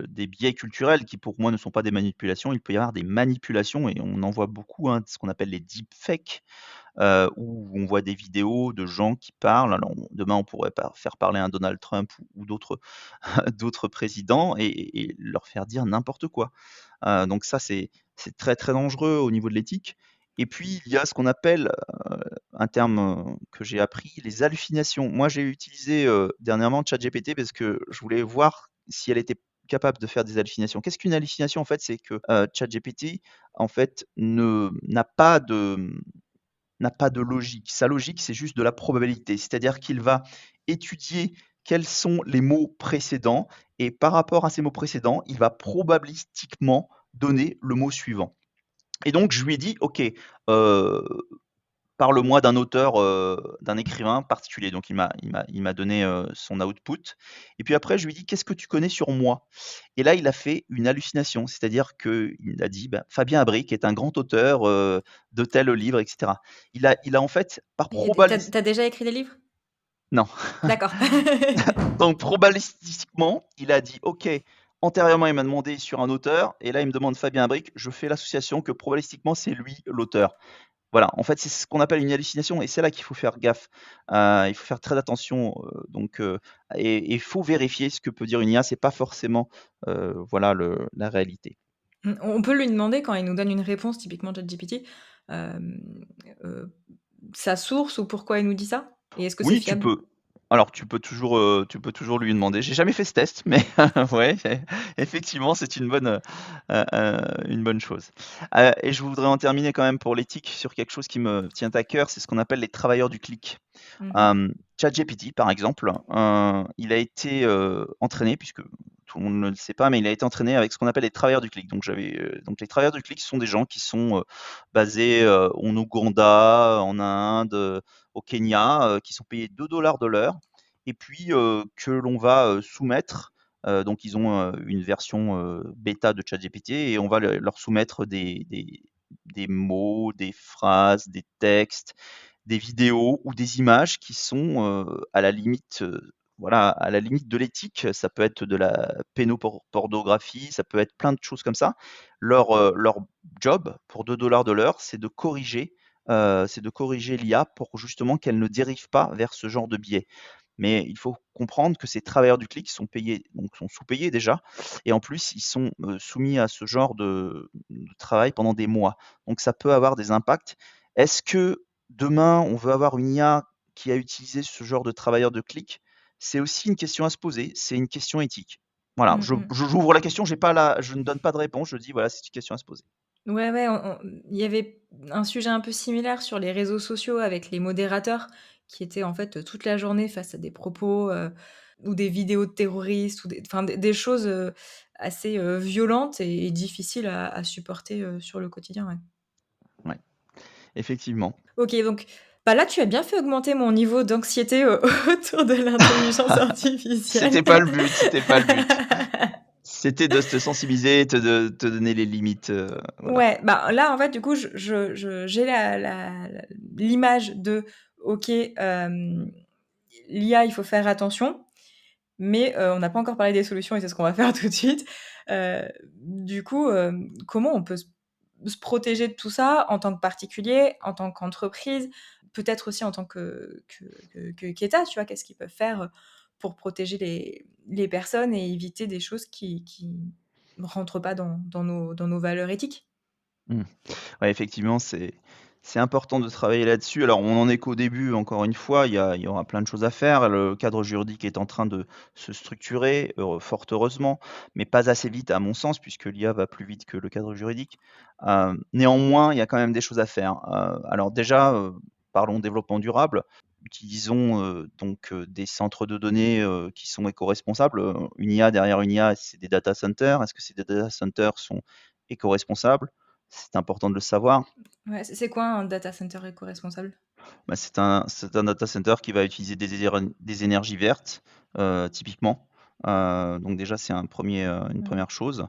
des biais culturels qui pour moi ne sont pas des manipulations, il peut y avoir des manipulations et on en voit beaucoup, hein, ce qu'on appelle les deepfakes, où on voit des vidéos de gens qui parlent. Alors demain on pourrait faire parler un Donald Trump ou d'autres d'autres présidents et leur faire dire n'importe quoi. Donc ça c'est très, très dangereux au niveau de l'éthique et puis il y a ce qu'on appelle, un terme, que j'ai appris, les hallucinations. Moi, j'ai utilisé, dernièrement ChatGPT parce que je voulais voir si elle était capable de faire des hallucinations. Qu'est-ce qu'une hallucination? En fait, c'est que, ChatGPT, en fait, ne n'a pas de logique. Sa logique, c'est juste de la probabilité. C'est-à-dire qu'il va étudier quels sont les mots précédents et par rapport à ces mots précédents, il va probabilistiquement donner le mot suivant. Et donc je lui ai dit: «OK, heu, parle-moi d'un auteur, d'un écrivain particulier». Donc il m'a donné, son output et puis après je lui ai dit: «Qu'est-ce que tu connais sur moi?» Et là, il a fait une hallucination, c'est-à-dire qu'il a dit: «Ben, Fabien Abric est un grand auteur, de tel livre» et cetera. Il a en fait par Et tu probalis as déjà écrit des livres? non, D'accord. donc probabilistiquement, il a dit: «OK». Antérieurement, il m'a demandé sur un auteur et là, il me demande Fabien Abric, je fais l'association que probabilistiquement, c'est lui l'auteur. Voilà, en fait, c'est ce qu'on appelle une hallucination et c'est là qu'il faut faire gaffe. Il faut faire très attention, et il faut vérifier ce que peut dire une IA. C'est pas forcément, voilà la réalité. On peut lui demander quand il nous donne une réponse, typiquement ChatGPT, hem, heu, sa source ou pourquoi il nous dit ça? Et est-ce que c'est Oui, tu fiable? peux. Alors tu peux toujours lui demander. J'ai jamais fait ce test, mais ouais, effectivement, c'est une bonne chose. Et je voudrais en terminer quand même pour l'éthique sur quelque chose qui me tient à cœur, c'est ce qu'on appelle les travailleurs du clic. Mmh. ChatGPT, par exemple, il a été, entraîné puisque tout le monde ne le sait pas, mais il a été entraîné avec ce qu'on appelle les travailleurs du clic. Donc les travailleurs du clic, ce sont des gens qui sont, basés, en Ouganda, en Inde, au Kenya, qui sont payés 2 $ de l'heure et puis, que l'on va, soumettre, donc ils ont, une version, bêta de ChatGPT et on va leur soumettre des mots, des phrases, des textes, des vidéos ou des images qui sont, à la limite, voilà, à la limite de l'éthique. Ça peut être de la pornographie, ça peut être plein de choses comme ça. Leur job pour 2 $ de l'heure, c'est de corriger l'IA pour justement qu'elle ne dérive pas vers ce genre de biais. Mais il faut comprendre que ces travailleurs du clic sont payés, donc sont sous-payés déjà et en plus ils sont, soumis à ce genre de travail pendant des mois. Donc ça peut avoir des impacts. Est-ce que demain on veut avoir une IA qui a utilisé ce genre de travailleurs de clic? C'est aussi une question à se poser, c'est une question éthique. Voilà, Mmh mh. j'ouvre la question, j'ai pas la je ne donne pas de réponse, je dis voilà, c'est une question à se poser. Ouais, ouais, il y avait un sujet un peu similaire sur les réseaux sociaux avec les modérateurs qui étaient en fait, toute la journée face à des propos, ou des vidéos de terroristes ou des choses, assez, violentes et difficiles à supporter, sur le quotidien, ouais. Ouais, effectivement. OK, donc bah, là, tu as bien fait augmenter mon niveau d'anxiété, autour de l'intelligence artificielle. C'était pas le but, c'était pas le but. C'était de te sensibiliser, de te donner les limites, voilà. Ouais, bah, là, en fait, du coup, je j'ai l'image de OK, l'IA, il faut faire attention, mais on n'a pas encore parlé des solutions et c'est ce qu'on va faire tout de suite. Du coup, comment on peut se protéger de tout ça en tant que particulier, en tant qu'entreprise, peut-être aussi en tant qu'État, tu vois? Qu'est-ce qu'ils peuvent faire, pour protéger les personnes et éviter des choses qui ne rentrent pas dans nos valeurs éthiques? Mmh. Ouais, effectivement, c'est important de travailler là-dessus. Alors, on en est qu'au début, encore une fois, il y aura plein de choses à faire. Le cadre juridique est en train de se structurer, fort heureusement, mais pas assez vite à mon sens, puisque l'IA va plus vite que le cadre juridique. Néanmoins, il y a quand même des choses à faire. Alors déjà, parlons développement durable. Utilisons, des centres de données, qui sont éco-responsables. Une IA derrière une IA, c'est des data centers. Est-ce que ces data centers sont éco-responsables? C'est important de le savoir. Ouais, c'est quoi un data center éco-responsable? Bah, c'est un data center qui va utiliser des énergies vertes, typiquement. Donc déjà, c'est une Ouais. première chose,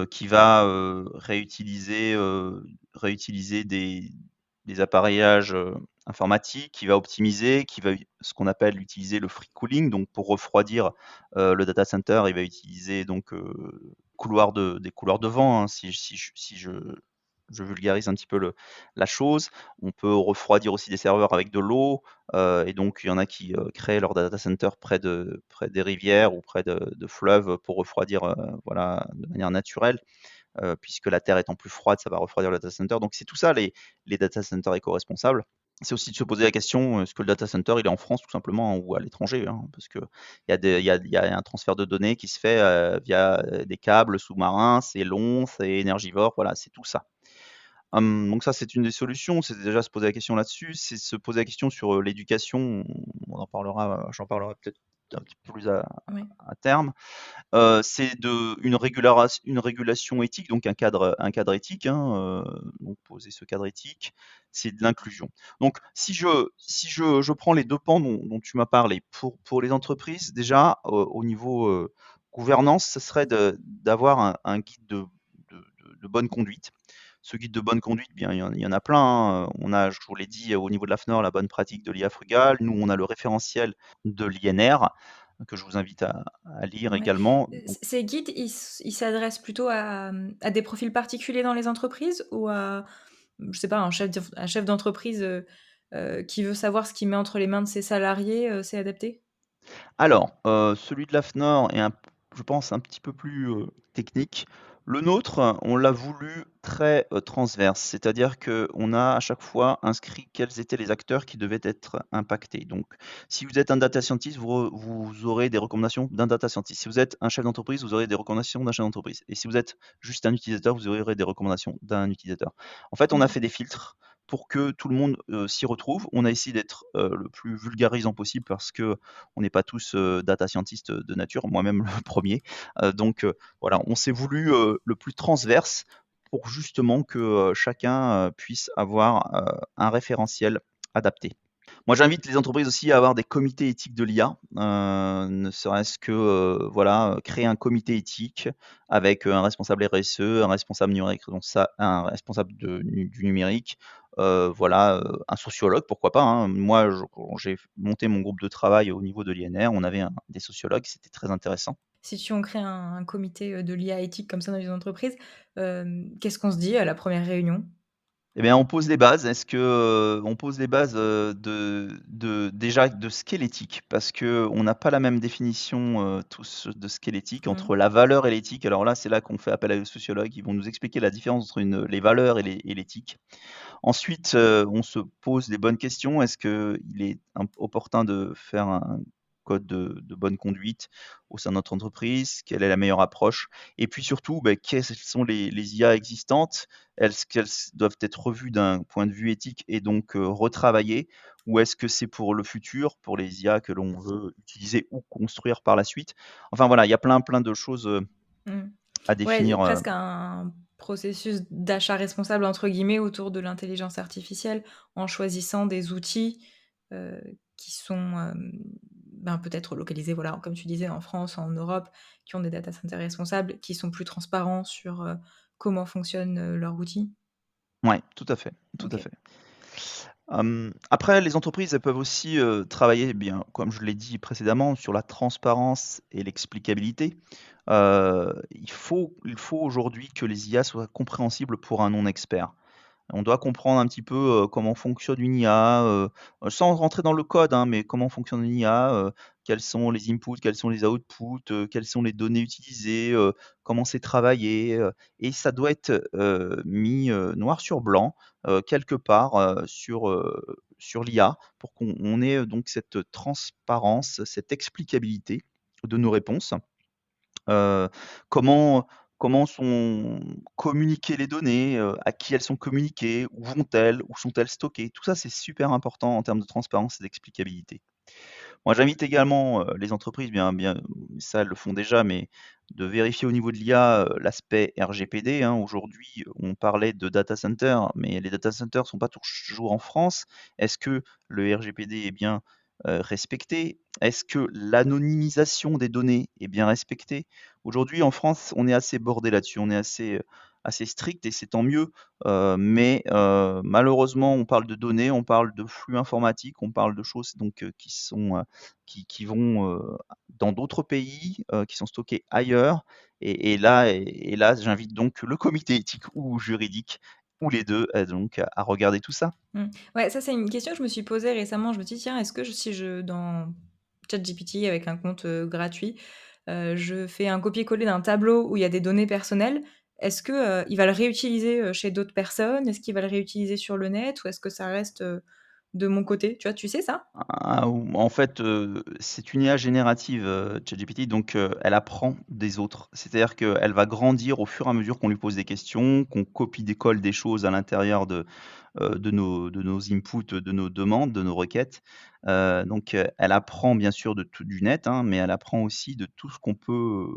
qui va, réutiliser des appareillages, informatiques, qui va optimiser, qui va ce qu'on appelle utiliser le free cooling. Donc pour refroidir, le data center, il va utiliser donc, des couloirs de vent, hein, si je vulgarise un petit peu la chose. On peut refroidir aussi des serveurs avec de l'eau, et donc il y en a qui, créent leur data center près des rivières ou près de fleuves pour refroidir, voilà, de manière naturelle, puisque la terre étant plus froide, ça va refroidir le data center. Donc c'est tout ça les data centers éco-responsables. C'est aussi de se poser la question, est-ce que le data center, il est en France tout simplement ou à l'étranger, hein? Parce qu'il y a des il y a un transfert de données qui se fait, via, des câbles sous-marins, c'est long, c'est énergivore, voilà, c'est tout ça. Donc ça, c'est une des solutions, c'est déjà se poser la question là-dessus, c'est se poser la question sur, l'éducation, j'en parlerai peut-être un petit peu plus Ouais. à terme. C'est une régulation éthique, donc un cadre éthique, hein, donc poser ce cadre éthique, c'est de l'inclusion. Donc si je prends les 2 pans dont tu m'as parlé, pour les entreprises, déjà, au niveau, gouvernance, ce serait d'avoir un guide de bonne conduite. Ce guide de bonne conduite, bien, il y en a plein, hein. On a, je vous l'ai dit, au niveau de l'AFNOR, la bonne pratique de l'IA frugale. Nous, on a le référentiel de l'INR, que je vous invite à lire Ouais. également. Ces guides, ils s'adressent plutôt à des profils particuliers dans les entreprises ou à, je sais pas, un chef d'entreprise, qui veut savoir ce qu'il met entre les mains de ses salariés, c'est adapté? Alors, celui de l'AFNOR est je pense un petit peu plus, technique. Le nôtre, on l'a voulu très, transverse, c'est-à-dire qu'on a à chaque fois inscrit quels étaient les acteurs qui devaient être impactés. Donc, si vous êtes un data scientist, vous aurez des recommandations d'un data scientist. Si vous êtes un chef d'entreprise, vous aurez des recommandations d'un chef d'entreprise. Et si vous êtes juste un utilisateur, vous aurez des recommandations d'un utilisateur. En fait, on a OK. fait des filtres pour que tout le monde, s'y retrouve. On a essayé d'être, le plus vulgarisant possible parce que on n'est pas tous, data scientists de nature, moi-même le premier. Donc voilà, Ouais. on s'est voulu, le plus transverse pour justement que, chacun, puisse avoir, un référentiel adapté. Moi, j'invite les entreprises aussi à avoir des comités éthiques de l'IA, ne serait-ce que, voilà, créer un comité éthique avec, un responsable RSE, un responsable numérique, donc ça un responsable du numérique, voilà, un sociologue, pourquoi pas, hein. Moi, quand j'ai monté mon groupe de travail au niveau de l'INR, on avait des sociologues, c'était très intéressant. Si on crée un comité, de l'IA éthique comme ça dans les entreprises, qu'est-ce qu'on se dit à la première réunion? Eh bien, on pose les bases. On pose les bases, déjà de ce qu'est l'éthique? Parce qu'on n'a pas la même définition, tous de ce qu'est l'éthique, Mmh. entre la valeur et l'éthique. Alors là, c'est là qu'on fait appel à des sociologues, qui vont nous expliquer la différence entre les valeurs et l'éthique. Ensuite, on se pose les bonnes questions. Est-ce qu'il est opportun de faire un code de bonne conduite au sein de notre entreprise, quelle est la meilleure approche et puis surtout, quelles sont les IA existantes? Est-ce qu'elles doivent être revues d'un point de vue éthique et donc retravaillées? Ou est-ce que c'est pour le futur, pour les IA que l'on veut utiliser ou construire par la suite? Enfin voilà, il y a plein de choses, Mmh. à Ouais, définir, presque un processus «d'achat responsable» entre guillemets autour de l'intelligence artificielle, en choisissant des outils, heu, qui sont, peut-être localisés, voilà, comme tu disais, en France, en Europe, qui ont des data centers responsables, qui sont plus transparents sur, comment fonctionne, leur outil? ouais, tout à fait, tout à OK. fait. Après les entreprises, elles peuvent aussi, travailler, eh bien, comme je l'ai dit précédemment, sur la transparence et l'explicabilité. Il faut aujourd'hui que les IA soient compréhensibles pour un non-expert. On doit comprendre un petit peu, comment fonctionne une IA, sans rentrer dans le code, hein, mais comment fonctionne une IA, quels sont les inputs, quels sont les outputs, quelles sont les données utilisées, comment c'est travaillé, et ça doit être, mis, noir sur blanc, quelque part, sur l'IA pour qu'on ait, donc cette transparence, cette explicabilité de nos réponses. Heu, comment comment sont communiquées les données, à qui elles sont communiquées, où vont-elles, où sont-elles stockées? Tout ça, c'est super important en termes de transparence et d'explicabilité. Moi, j'invite également, les entreprises, bien ça, elles le font déjà, mais de vérifier au niveau de l'IA, l'aspect RGPD, hein. Aujourd'hui, on parlait de data center, mais les data centers sont pas toujours en France. Est-ce que le RGPD est bien, respecté? Est-ce que l'anonymisation des données est bien respectée? Aujourd'hui, en France, on est assez bordé là-dessus, on est assez strict et c'est tant mieux, malheureusement, on parle de données, on parle de flux informatiques, on parle de choses donc qui sont, qui vont, dans d'autres pays, qui sont stockés ailleurs et là, j'invite donc le comité éthique ou juridique ou les 2, donc à regarder tout ça. Mmh. Ouais, ça, c'est une question que je me suis posée récemment. Je me dis: «Tiens, est-ce que si je dans ChatGPT avec un compte, gratuit, je fais un copier-coller d'un tableau où il y a des données personnelles, est-ce que, il va le réutiliser, chez d'autres personnes? Est-ce qu'il va le réutiliser sur le net ou est-ce que ça reste, de mon côté?» Tu vois, tu sais ça? Ah ou en fait, c'est une IA générative, ChatGPT, donc elle apprend des autres. C'est-à-dire qu'elle va grandir au fur et à mesure qu'on lui pose des questions, qu'on copie-décolle des choses à l'intérieur de nos inputs, de nos demandes, de nos requêtes. Donc elle apprend bien sûr de tout du net, hein, mais elle apprend aussi de tout ce qu'on peut,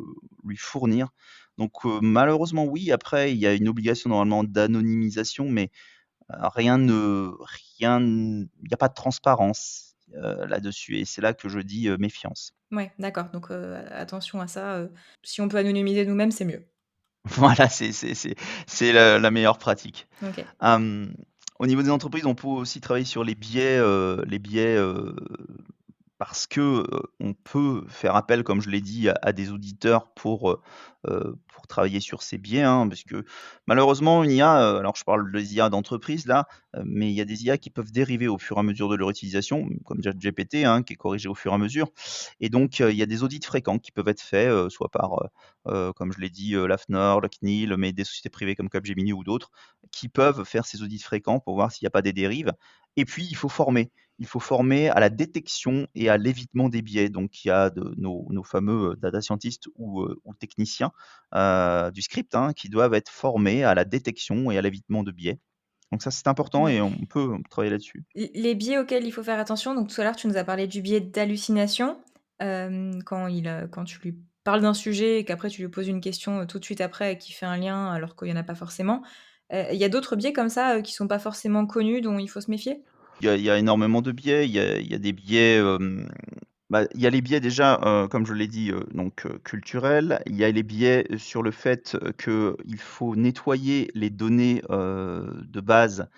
lui fournir. Donc malheureusement oui, après il y a une obligation normalement d'anonymisation, mais rien ne rien n il y a pas de transparence, là-dessus et c'est là que je dis, méfiance. Ouais, d'accord, donc attention à ça, si on peut anonymiser nous-mêmes, c'est mieux. Voilà, c'est la meilleure pratique. OK. Hem, Au niveau des entreprises, on peut aussi travailler sur les biais, parce que, on peut faire appel, comme je l'ai dit, à des auditeurs pour travailler sur ces biais, hein. Parce que malheureusement une IA, alors je parle des IA d'entreprise là, mais il y a des IA qui peuvent dériver au fur et à mesure de leur utilisation, comme ChatGPT, hein, qui est corrigé au fur et à mesure et donc il y a des audits fréquents qui peuvent être faits, soit par, comme je l'ai dit, l'AFNOR, le CNIL, mais des sociétés privées comme Capgemini ou d'autres, qui peuvent faire ces audits fréquents pour voir s'il n'y a pas des dérives et puis il faut former. Il faut former à la détection et à l'évitement des biais. Donc il y a de nos fameux, data scientists ou techniciens, du script, hein, qui doivent être formés à la détection et à l'évitement de biais. Donc ça, c'est important Ouais. et on peut travailler là-dessus. Les biais auxquels il faut faire attention, donc tout à l'heure tu nous as parlé du biais d'hallucination, quand tu lui parles d'un sujet et qu'après tu lui poses une question, tout de suite après et qui fait un lien alors qu'il y en a pas forcément. Il y a d'autres biais comme ça, qui sont pas forcément connus, dont il faut se méfier? Il y a énormément de biais, il y a des biais, il y a les biais déjà, comme je l'ai dit, donc culturels. Il y a les biais sur le fait, qu'il faut nettoyer les données, de base,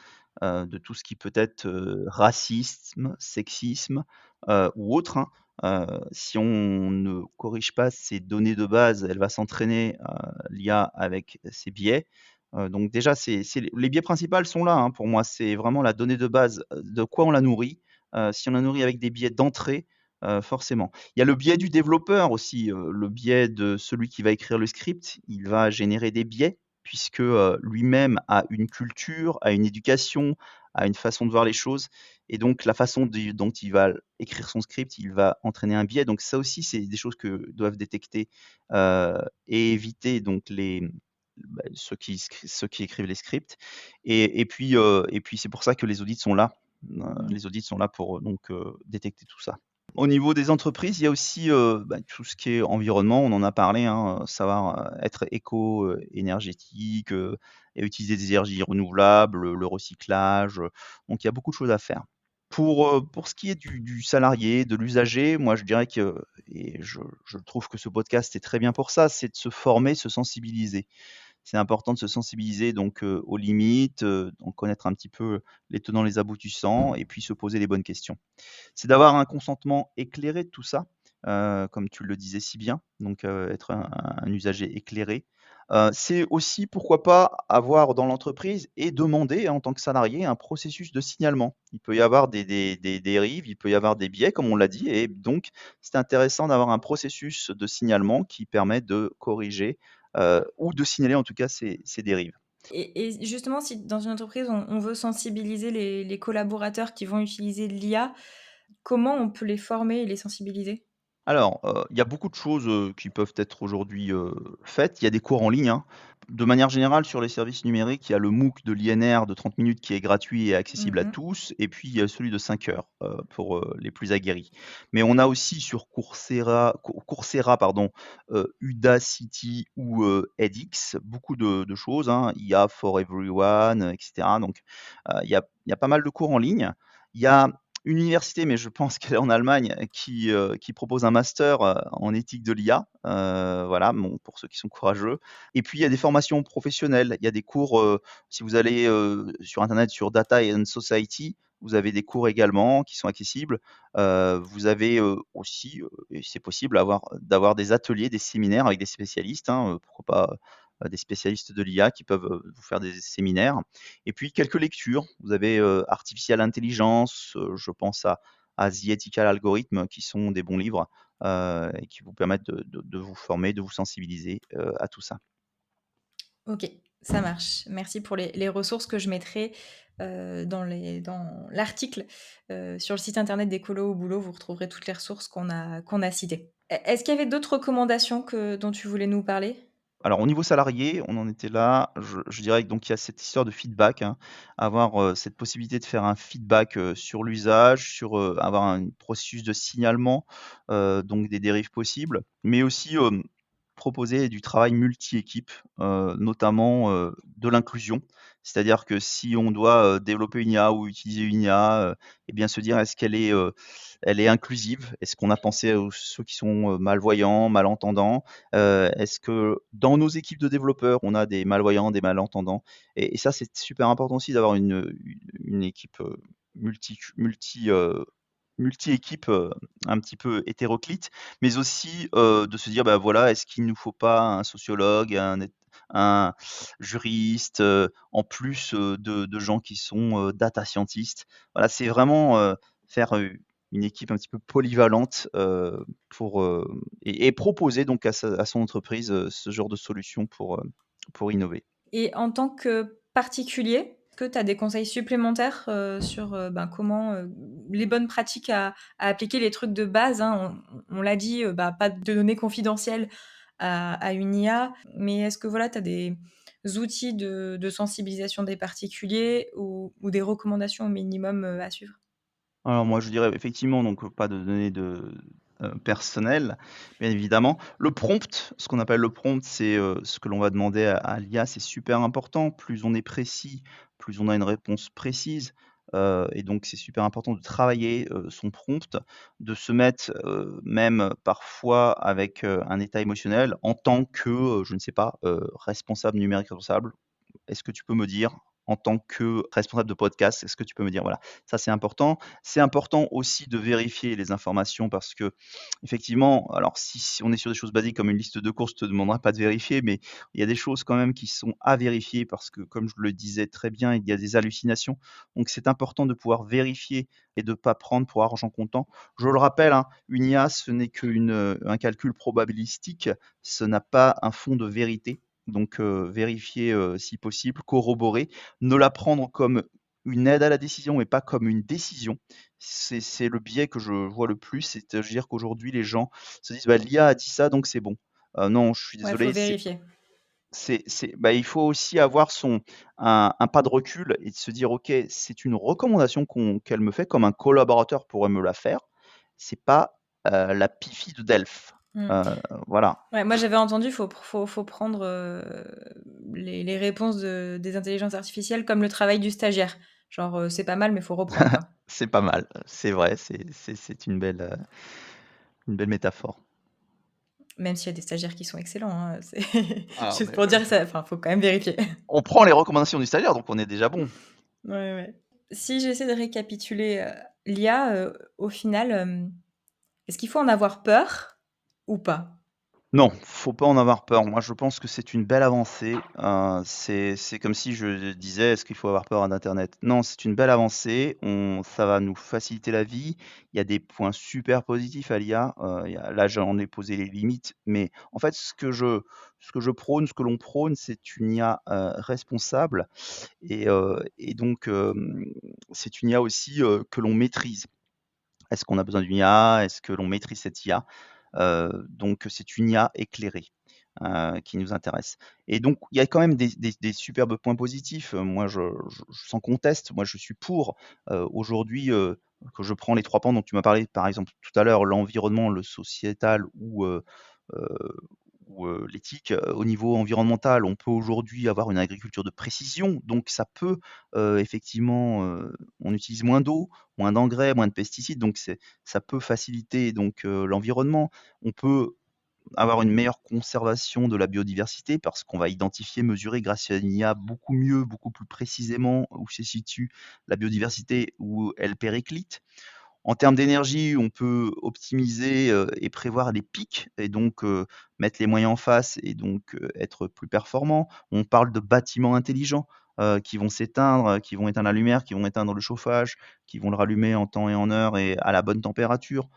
de tout ce qui peut être, racisme, sexisme, ou autre, hein. Si on ne corrige pas ces données de base, elle va s'entraîner, l'IA avec ces biais. Donc déjà, c'est les biais principales sont là, hein, pour moi. C'est vraiment la donnée de base, de quoi on la nourrit. Si on la nourrit avec des biais d'entrée, forcément. Il y a le biais du développeur aussi, le biais de celui qui va écrire le script, il va générer des biais puisque, lui-même a une culture, a une éducation, a une façon de voir les choses et donc la façon dont il va écrire son script, il va entraîner un biais. Donc ça aussi, c'est des choses que doivent détecter, et éviter donc ceux qui écrivent les scripts et puis c'est pour ça que les audits sont là. Mmh. Les audits sont là pour, détecter tout ça. Au niveau des entreprises, il y a aussi, tout ce qui est environnement, on en a parlé, hein, savoir, être énergétique, et utiliser des énergies renouvelables, le recyclage, donc il y a beaucoup de choses à faire. Pour ce qui est du salarié, de l'usager, moi je dirais que et je trouve que ce podcast est très bien pour ça, c'est de se former, se sensibiliser. C'est important de se sensibiliser donc, aux limites, d'en connaître un petit peu les tenants, les aboutissants et puis se poser les bonnes questions. C'est d'avoir un consentement éclairé de tout ça, comme tu le disais si bien, donc être un usager éclairé. C'est aussi, pourquoi pas, avoir dans l'entreprise et demander en tant que salarié un processus de signalement. Il peut y avoir des dérives, il peut y avoir des biais comme on l'a dit et donc c'est intéressant d'avoir un processus de signalement qui permet de corriger, ou de signaler en tout cas ces dérives. Et justement, si dans une entreprise, on veut sensibiliser les collaborateurs qui vont utiliser l'IA, comment on peut les former et les sensibiliser? Alors, il y a beaucoup de choses, qui peuvent être aujourd'hui, faites. Il y a des cours en ligne, hein. De manière générale, sur les services numériques, il y a le MOOC de l'INR de 30 minutes qui est gratuit et accessible à Mmh. tous et puis il y a celui de 5 heures, pour, les plus aguerris. Mais on a aussi sur Coursera pardon, Udacity ou, edX, beaucoup de choses, hein. IA for Everyone, et cetera. Donc, il y a pas mal de cours en ligne. Il y a une université, mais je pense qu'elle est en Allemagne, qui propose un master, en éthique de l'IA, voilà, bon, pour ceux qui sont courageux et puis il y a des formations professionnelles. Il y a des cours, si vous allez, sur internet sur Data and Society, vous avez des cours également qui sont accessibles. Vous avez, aussi, et c'est possible d'avoir des ateliers, des séminaires avec des spécialistes, hein, pourquoi pas, des spécialistes de l'IA qui peuvent, vous faire des séminaires et puis quelques lectures. Vous avez, Artificial Intelligence, je pense à The Ethical Algorithm qui sont des bons livres, et qui vous permettent de vous former, de vous sensibiliser, à tout ça. OK, ça marche. Merci pour les ressources que je mettrai, dans l'article, sur le site internet d'Écolo au boulot. Vous retrouverez toutes les ressources qu'on a citées. Est-ce qu'il y avait d'autres recommandations dont tu voulais nous parler? Alors au niveau salarié, on en était là. Je dirais que donc il y a cette histoire de feedback, hein, avoir, cette possibilité de faire un feedback, sur l'usage, sur, avoir un processus de signalement, donc des dérives possibles, mais aussi, proposer du travail multi-équipe, notamment, de l'inclusion. C'est-à-dire que si on doit, développer une IA ou utiliser une IA, et bien se dire: «Est-ce qu'elle est, elle est inclusive? Est-ce qu'on a pensé aux ceux qui sont, malvoyants, malentendants?» Est-ce que dans nos équipes de développeurs, on a des malvoyants, des malentendants? Et ça, c'est super important aussi d'avoir une équipe, multi-équipe, un petit peu hétéroclite, mais aussi, de se dire: «Bah, voilà, est-ce qu'il nous faut pas un sociologue, un juriste, en plus, de gens qui sont, data scientists?» Voilà, c'est vraiment, faire, une équipe un petit peu polyvalente, pour, et proposer donc à son entreprise, ce genre de solution pour innover. Et en tant que particulier, est-ce que tu as des conseils supplémentaires, sur, ben, comment, les bonnes pratiques à appliquer, les trucs de base, hein? On l'a dit, bah, pas de données confidentielles à une IA, mais est-ce que voilà, tu as des outils de sensibilisation des particuliers ou des recommandations au minimum, à suivre? Alors moi, je dirais effectivement donc pas de données personnelles, bien évidemment. Le prompt, ce qu'on appelle le prompt, c'est, ce que l'on va demander à l'IA, c'est super important. Plus on est précis, plus on a une réponse précise, et donc c'est super important de travailler, son prompt, de se mettre, même parfois avec, un état émotionnel en tant que, je ne sais pas, responsable numérique responsable. Est-ce que tu peux me dire, en tant que responsable de podcast, est-ce que tu peux me dire voilà, ça c'est important. C'est important aussi de vérifier les informations parce qu'effectivement, alors si on est sur des choses basiques comme une liste de courses, je te demanderai pas de vérifier, mais il y a des choses quand même qui sont à vérifier parce que comme je le disais très bien, il y a des hallucinations. Donc c'est important de pouvoir vérifier et de ne pas prendre pour argent comptant. Je le rappelle, hein, une IA, ce n'est un calcul probabilistique, ce n'a pas un fond de vérité. Donc, vérifier, si possible, corroborer, ne la prendre comme une aide à la décision et pas comme une décision. C'est le biais que je vois le plus, c'est-à-dire qu'aujourd'hui les gens se disent: «Bah, l'IA a dit ça donc c'est bon». Non, je suis Ouais, faut désolé, vérifier. bah, il faut aussi avoir un pas de recul et de se dire: «OK, c'est une recommandation qu'elle me fait comme un collaborateur pourrait me la faire. C'est pas, la PIFI de Delphes». Mmh. Heu, voilà. Ouais, moi j'avais entendu, faut prendre les réponses des intelligences artificielles comme le travail du stagiaire. Genre, c'est pas mal, mais faut reprendre, quoi. C'est pas mal, c'est vrai, c'est une belle métaphore. Même s'il y a des stagiaires qui sont excellents, hein, c'est Ah juste mais, pour dire ça, enfin, faut quand même vérifier. on prend les recommandations du stagiaire, donc on est déjà bon. Ouais, ouais. Si j'essaie de récapituler, l'IA, au final, est-ce qu'il faut en avoir peur ou pas? Non, faut pas en avoir peur. Moi, je pense que c'est une belle avancée. C'est comme si je disais: «Est-ce qu'il faut avoir peur d'internet?» Non, c'est une belle avancée. On Ça va nous faciliter la vie. Il y a des points super positifs à l'IA. Il y a là, j'en ai posé les limites, mais en fait, ce que je prône, ce que l'on prône, c'est une IA, responsable et donc c'est une IA aussi, que l'on maîtrise. Est-ce qu'on a besoin d'une IA? Est-ce que l'on maîtrise cette IA? Donc c'est une IA éclairée, qui nous intéresse et donc il y a quand même des superbes points positifs. Moi je sans conteste, moi je suis pour. Aujourd'hui, que je prends les 3 pans dont tu m'as parlé, par exemple tout à l'heure, l'environnement, le sociétal heu, ou l'éthique. Au niveau environnemental, on peut aujourd'hui avoir une agriculture de précision, donc ça peut, effectivement, on utilise moins d'eau, moins d'engrais, moins de pesticides, donc ça peut faciliter donc l'environnement. On peut avoir une meilleure conservation de la biodiversité parce qu'on va identifier, mesurer grâce à une IA beaucoup mieux, beaucoup plus précisément où se situe la biodiversité, où elle périclite. En termes d'énergie, on peut optimiser, et prévoir les pics et donc mettre les moyens en face et donc être plus performant. On parle de bâtiments intelligents, qui vont s'éteindre, qui vont éteindre la lumière, qui vont éteindre le chauffage, qui vont le rallumer en temps et en heure et à la bonne température.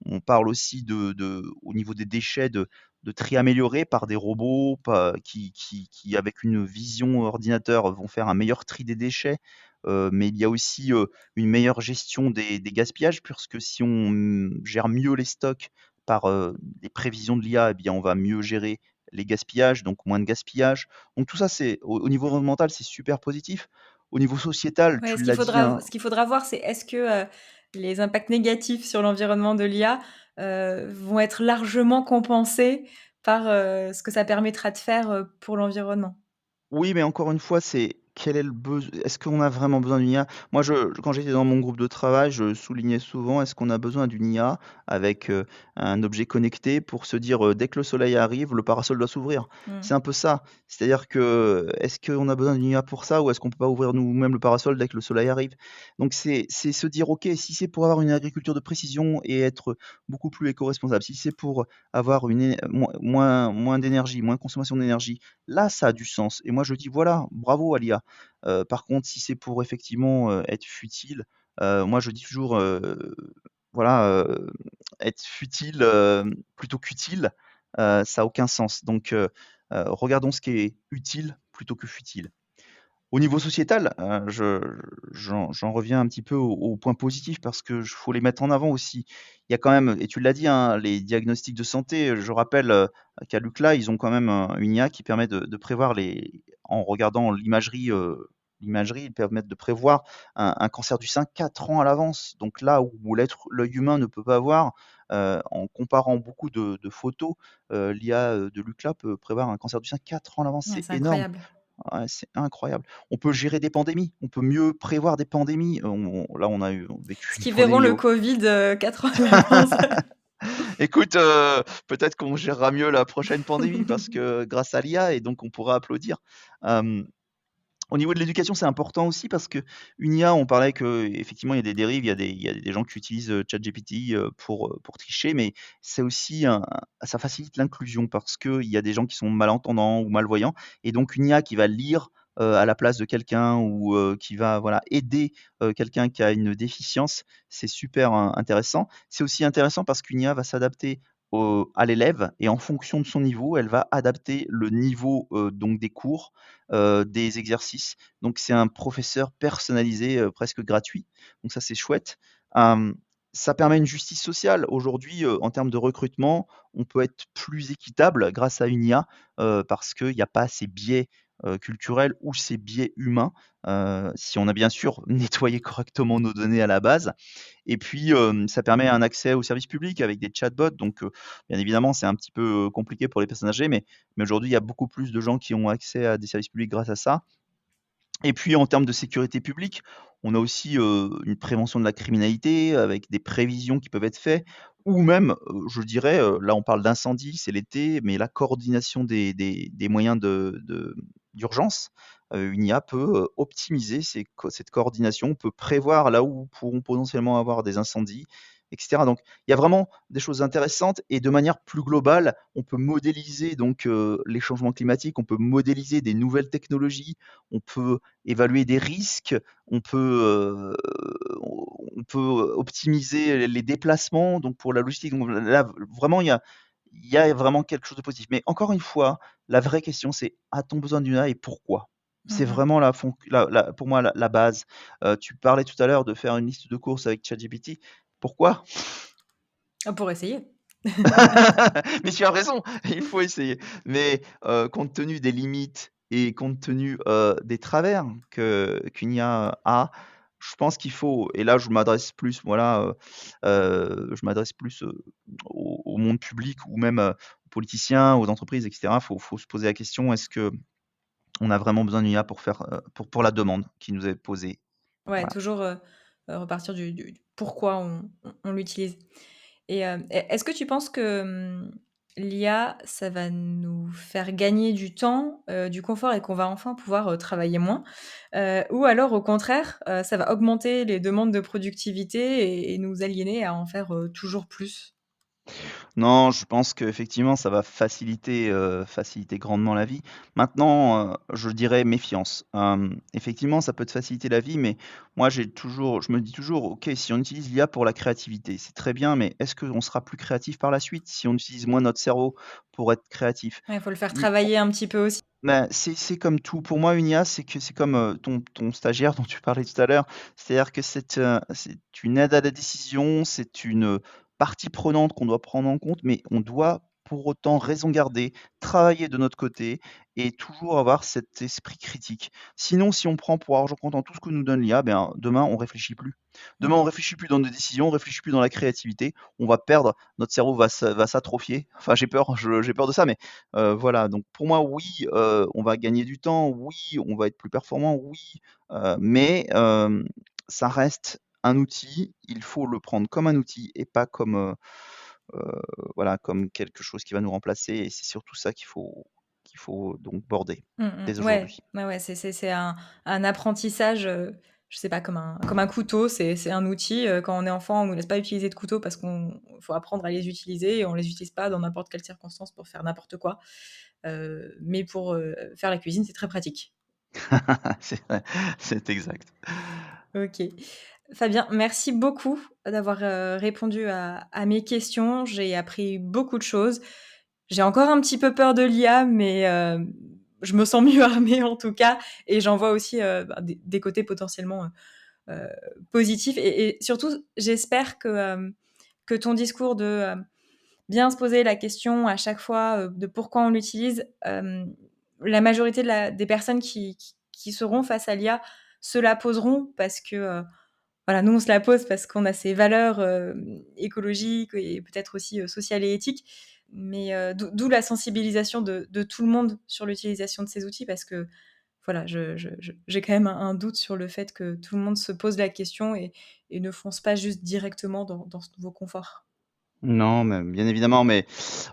On parle aussi au niveau des déchets, de tri amélioré par des robots pa qui avec une vision ordinateur vont faire un meilleur tri des déchets. Mais il y a aussi, une meilleure gestion des gaspillages puisque si on, gère mieux les stocks par, les prévisions de l'IA, eh bien, on va mieux gérer les gaspillages, donc moins de gaspillage. Donc tout ça, c'est au niveau environnemental, c'est super positif. Au niveau sociétal, Ouais, tu l'as dit, hein. ce qu'il faudra voir, c'est est-ce que, les impacts négatifs sur l'environnement de l'IA, vont être largement compensés par, ce que ça permettra de faire, pour l'environnement? Oui, mais encore une fois, c'est quel est le besoin est-ce qu'on a vraiment besoin d'une IA? Moi, quand j'étais dans mon groupe de travail, je soulignais souvent: «Est-ce qu'on a besoin d'une IA avec, un objet connecté pour se dire, dès que le soleil arrive, le parasol doit s'ouvrir?» Mmh. C'est un peu ça. C'est-à-dire que, est-ce qu'on a besoin d'une IA pour ça ou est-ce qu'on peut pas ouvrir nous-mêmes le parasol dès que le soleil arrive? Donc c'est se dire: «OK, si c'est pour avoir une agriculture de précision et être beaucoup plus éco-responsable, si c'est pour avoir une é moins d'énergie, moins consommation d'énergie, là, ça a du sens et moi je dis: «Voilà, bravo à l'IA». Par contre, si c'est pour effectivement, être futile, moi je dis toujours, voilà, être futile, plutôt qu'utile, ça a aucun sens. Donc regardons ce qui est utile plutôt que futile. Au niveau sociétal, j'en reviens un petit peu aux points positifs parce que faut les mettre en avant aussi. Il y a quand même et tu l'as dit, hein, les diagnostics de santé, je rappelle, qu'à l'UCLA, ils ont quand même une IA qui permet de prévoir les en regardant l'imagerie, ils permettent de prévoir un cancer du sein 4 ans à l'avance. Donc là où l'œil humain ne peut pas voir, en comparant beaucoup de photos, l'IA, de l'UCLA peut prévoir un cancer du sein 4 ans à l'avance. Ouais, C'est c'est énorme. incroyable. Ouais, c'est incroyable. On peut gérer des pandémies, on peut mieux prévoir des pandémies. On a vécu Ce une qui verront pandémie le au Covid, 4 ans à l'avance. écoute, peut-être qu'on gérera mieux la prochaine pandémie parce que grâce à l'IA et donc on pourra applaudir. Hem Au niveau de l'éducation, c'est important aussi parce qu'une IA, on parlait qu'effectivement, il y a des dérives, il y a des gens qui utilisent, ChatGPT, pour tricher, mais c'est aussi ça facilite l'inclusion parce qu'il y a des gens qui sont malentendants ou malvoyants et donc une IA qui va lire, à la place de quelqu'un ou, qui va, voilà, aider, quelqu'un qui a une déficience, c'est super intéressant. C'est aussi intéressant parce qu'une IA va s'adapter à l'élève et en fonction de son niveau, elle va adapter le niveau, donc des cours, des exercices. Donc c'est un professeur personnalisé, presque gratuit. Donc ça, c'est chouette. Hem, Ça permet une justice sociale. Aujourd'hui, en termes de recrutement, on peut être plus équitable grâce à une IA, parce qu'il y a pas ces biais, culturels ou ces biais humains, si on a bien sûr nettoyé correctement nos données à la base. Et puis, ça permet un accès aux services publics avec des chatbots. Donc, bien évidemment, c'est un petit peu, compliqué pour les personnes âgées, mais aujourd'hui, il y a beaucoup plus de gens qui ont accès à des services publics grâce à ça. Et puis en termes de sécurité publique, on a aussi, une prévention de la criminalité avec des prévisions qui peuvent être faites ou même, je dirais, là on parle d'incendie, c'est l'été, mais la coordination des moyens d'urgence, une IA peut, optimiser cette coordination, peut prévoir là où pourront potentiellement avoir des incendies et cetera. Donc il y a vraiment des choses intéressantes et de manière plus globale, on peut modéliser donc, les changements climatiques, on peut modéliser des nouvelles technologies, on peut évaluer des risques, on peut, on peut optimiser les déplacements, donc pour la logistique. Donc là, vraiment, il y a vraiment quelque chose de positif. Mais encore une fois, la vraie question, c'est: a-t-on besoin d'une AI et pourquoi? C'est Mmh. vraiment pour moi la base. Tu parlais tout à l'heure de faire une liste de courses avec ChatGPT. Pourquoi? Ah, pour essayer. Mais tu as raison, il faut essayer. Mais, compte tenu des limites et compte tenu, des travers qu'une IA a, je pense qu'il faut et là je m'adresse plus, voilà, je m'adresse plus, au monde public ou même, aux politiciens, aux entreprises et cetera. Faut se poser la question: «Est-ce qu'on a vraiment besoin d'une IA pour faire, pour la demande qui nous est posée?» Ouais, Voilà. toujours, repartir du pourquoi on l'utilise. Et est-ce que tu penses que, l'IA, ça va nous faire gagner du temps, du confort et qu'on va enfin pouvoir, travailler moins? Ou alors au contraire, ça va augmenter les demandes de productivité et nous aliéner à en faire, toujours plus? Non, je pense qu'effectivement, ça va faciliter grandement la vie. Maintenant, je dirais méfiance. Effectivement, ça peut te faciliter la vie, mais moi, je me dis toujours: «OK, si on utilise l'IA pour la créativité, c'est très bien, mais est-ce qu'on sera plus créatif par la suite si on utilise moins notre cerveau pour être créatif?» Ouais, il faut le faire I travailler un petit peu aussi. Ben, c'est comme tout. Pour moi, une IA, c'est comme, ton stagiaire dont tu parlais tout à l'heure. C'est-à-dire que c'est une aide à la décision, c'est une, partie prenante qu'on doit prendre en compte, mais on doit pour autant raison garder, travailler de notre côté et toujours avoir cet esprit critique. Sinon, si on prend pour argent comptant tout ce que nous donne l'IA, ben, demain, on réfléchit plus. Demain, on Mmh. réfléchit plus dans nos décisions, on réfléchit plus dans la créativité, on va perdre, notre cerveau va s'atrophier. Enfin, j'ai peur de ça, mais voilà, donc pour moi, oui, on va gagner du temps, oui, on va être plus performant, oui, mais ça reste un outil, il faut le prendre comme un outil et pas comme, voilà, comme quelque chose qui va nous remplacer et c'est surtout ça qu'il faut donc border Mmh dès mh. Ouais, aujourd'hui. ouais, ouais, c'est un apprentissage, je sais pas, comme un couteau, c'est un outil, quand on est enfant, on nous laisse pas utiliser de couteau parce qu'on faut apprendre à les utiliser et on les utilise pas dans n'importe quelle circonstance pour faire n'importe quoi. Mais pour, faire la cuisine, c'est très pratique. C'est vrai, c'est exact. OK. Fabien, merci beaucoup d'avoir, répondu à mes questions. J'ai appris beaucoup de choses. J'ai encore un petit peu peur de l'IA, mais je me sens mieux armée en tout cas et j'en vois aussi, bah, des côtés potentiellement, heu, positifs et surtout j'espère que ton discours de, bien se poser la question à chaque fois, de pourquoi on l'utilise, la majorité des personnes qui seront face à l'IA se la poseront parce que, voilà, nous, on se la pose parce qu'on a ces valeurs, écologiques et peut-être aussi, sociales et éthiques. Mais, d'où la sensibilisation de tout le monde sur l'utilisation de ces outils parce que, voilà, j'ai quand même un doute sur le fait que tout le monde se pose la question et ne fonce pas juste directement dans ce nouveau confort. Non, mais bien évidemment, mais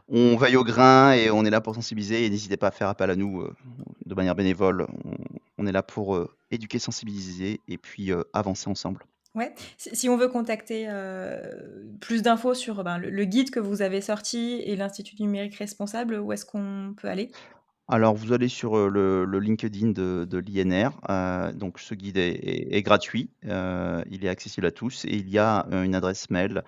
on veille au grain et on est là pour sensibiliser et n'hésitez pas à faire appel à nous, de manière bénévole. On est là pour, éduquer, sensibiliser et puis, avancer ensemble. Ouais, si on veut contacter, plus d'infos sur, ben, le guide que vous avez sorti et l'Institut numérique responsable, où est-ce qu'on peut aller? Alors vous allez sur, le LinkedIn de l'INR, donc ce guide est gratuit, il est accessible à tous et il y a, une adresse mail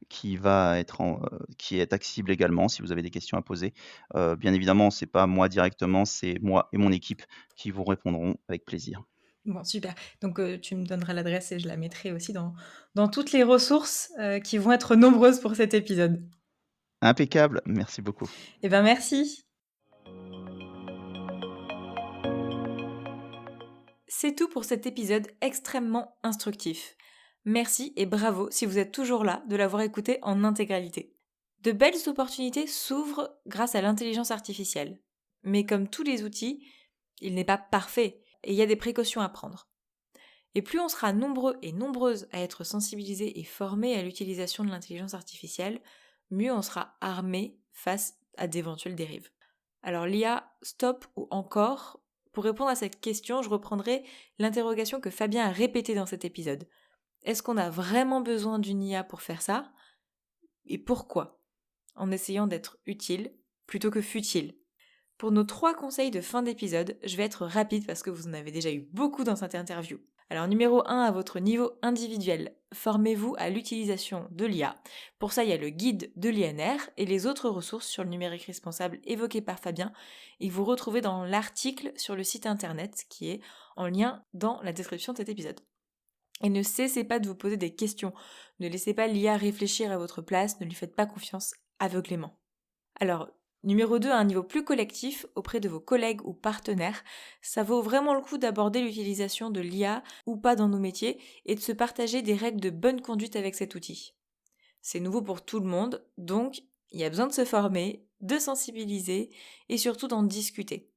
qui est accessible également si vous avez des questions à poser. Bien évidemment, c'est pas moi directement, c'est moi et mon équipe qui vous répondront avec plaisir. Bon, super. Donc, tu me donneras l'adresse et je la mettrai aussi dans toutes les ressources qui vont être nombreuses pour cet épisode. Impeccable, merci beaucoup. Eh ben, merci. C'est tout pour cet épisode extrêmement instructif. Merci et bravo si vous êtes toujours là de l'avoir écouté en intégralité. De belles opportunités s'ouvrent grâce à l'intelligence artificielle. Mais comme tous les outils, il n'est pas parfait et il y a des précautions à prendre. Et plus on sera nombreux et nombreuses à être sensibilisés et formés à l'utilisation de l'intelligence artificielle, mieux on sera armé face à d'éventuelles dérives. Alors l'IA, stop ou encore? Pour répondre à cette question, je reprendrai l'interrogation que Fabien a répétée dans cet épisode. Est-ce qu'on a vraiment besoin d'une IA pour faire ça? Et pourquoi? En essayant d'être utile plutôt que futile. Pour nos 3 conseils de fin d'épisode, je vais être rapide parce que vous en avez déjà eu beaucoup dans cette interview. Alors numéro 1, à votre niveau individuel, formez-vous à l'utilisation de l'IA. Pour ça, il y a le guide de l'INR et les autres ressources sur le numérique responsable évoquées par Fabien et que vous retrouvez dans l'article sur le site internet qui est en lien dans la description de cet épisode. Et ne cessez pas de vous poser des questions. Ne laissez pas l'IA réfléchir à votre place, ne lui faites pas confiance aveuglément. Alors, numéro 2, à un niveau plus collectif, auprès de vos collègues ou partenaires, ça vaut vraiment le coup d'aborder l'utilisation de l'IA ou pas dans nos métiers et de se partager des règles de bonne conduite avec cet outil. C'est nouveau pour tout le monde, donc il y a besoin de se former, de sensibiliser et surtout d'en discuter.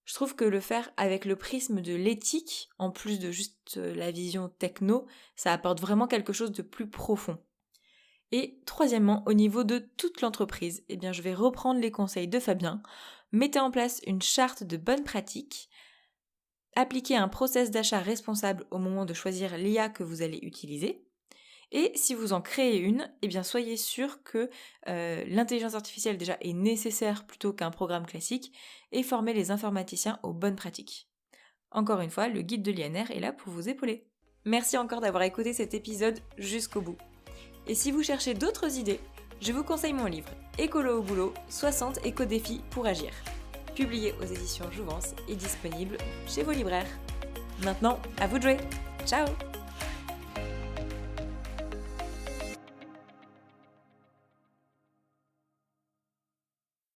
Je trouve que le faire avec le prisme de l'éthique, en plus de juste la vision techno, ça apporte vraiment quelque chose de plus profond. Et troisièmement, au niveau de toute l'entreprise, je vais reprendre les conseils de Fabien. Mettez en place une charte de bonnes pratiques. Appliquez un process d'achat responsable au moment de choisir l'IA que vous allez utiliser. Et si vous en créez une, soyez sûr que l'intelligence artificielle déjà est nécessaire plutôt qu'un programme classique et formez les informaticiens aux bonnes pratiques. Encore une fois, le guide de l'INR est là pour vous épauler. Merci encore d'avoir écouté cet épisode jusqu'au bout. Et si vous cherchez d'autres idées, je vous conseille mon livre Écolo au boulot, 60 éco-défis pour agir. Publié aux éditions Jouvence et disponible chez vos libraires. Maintenant, à vous de jouer. Ciao!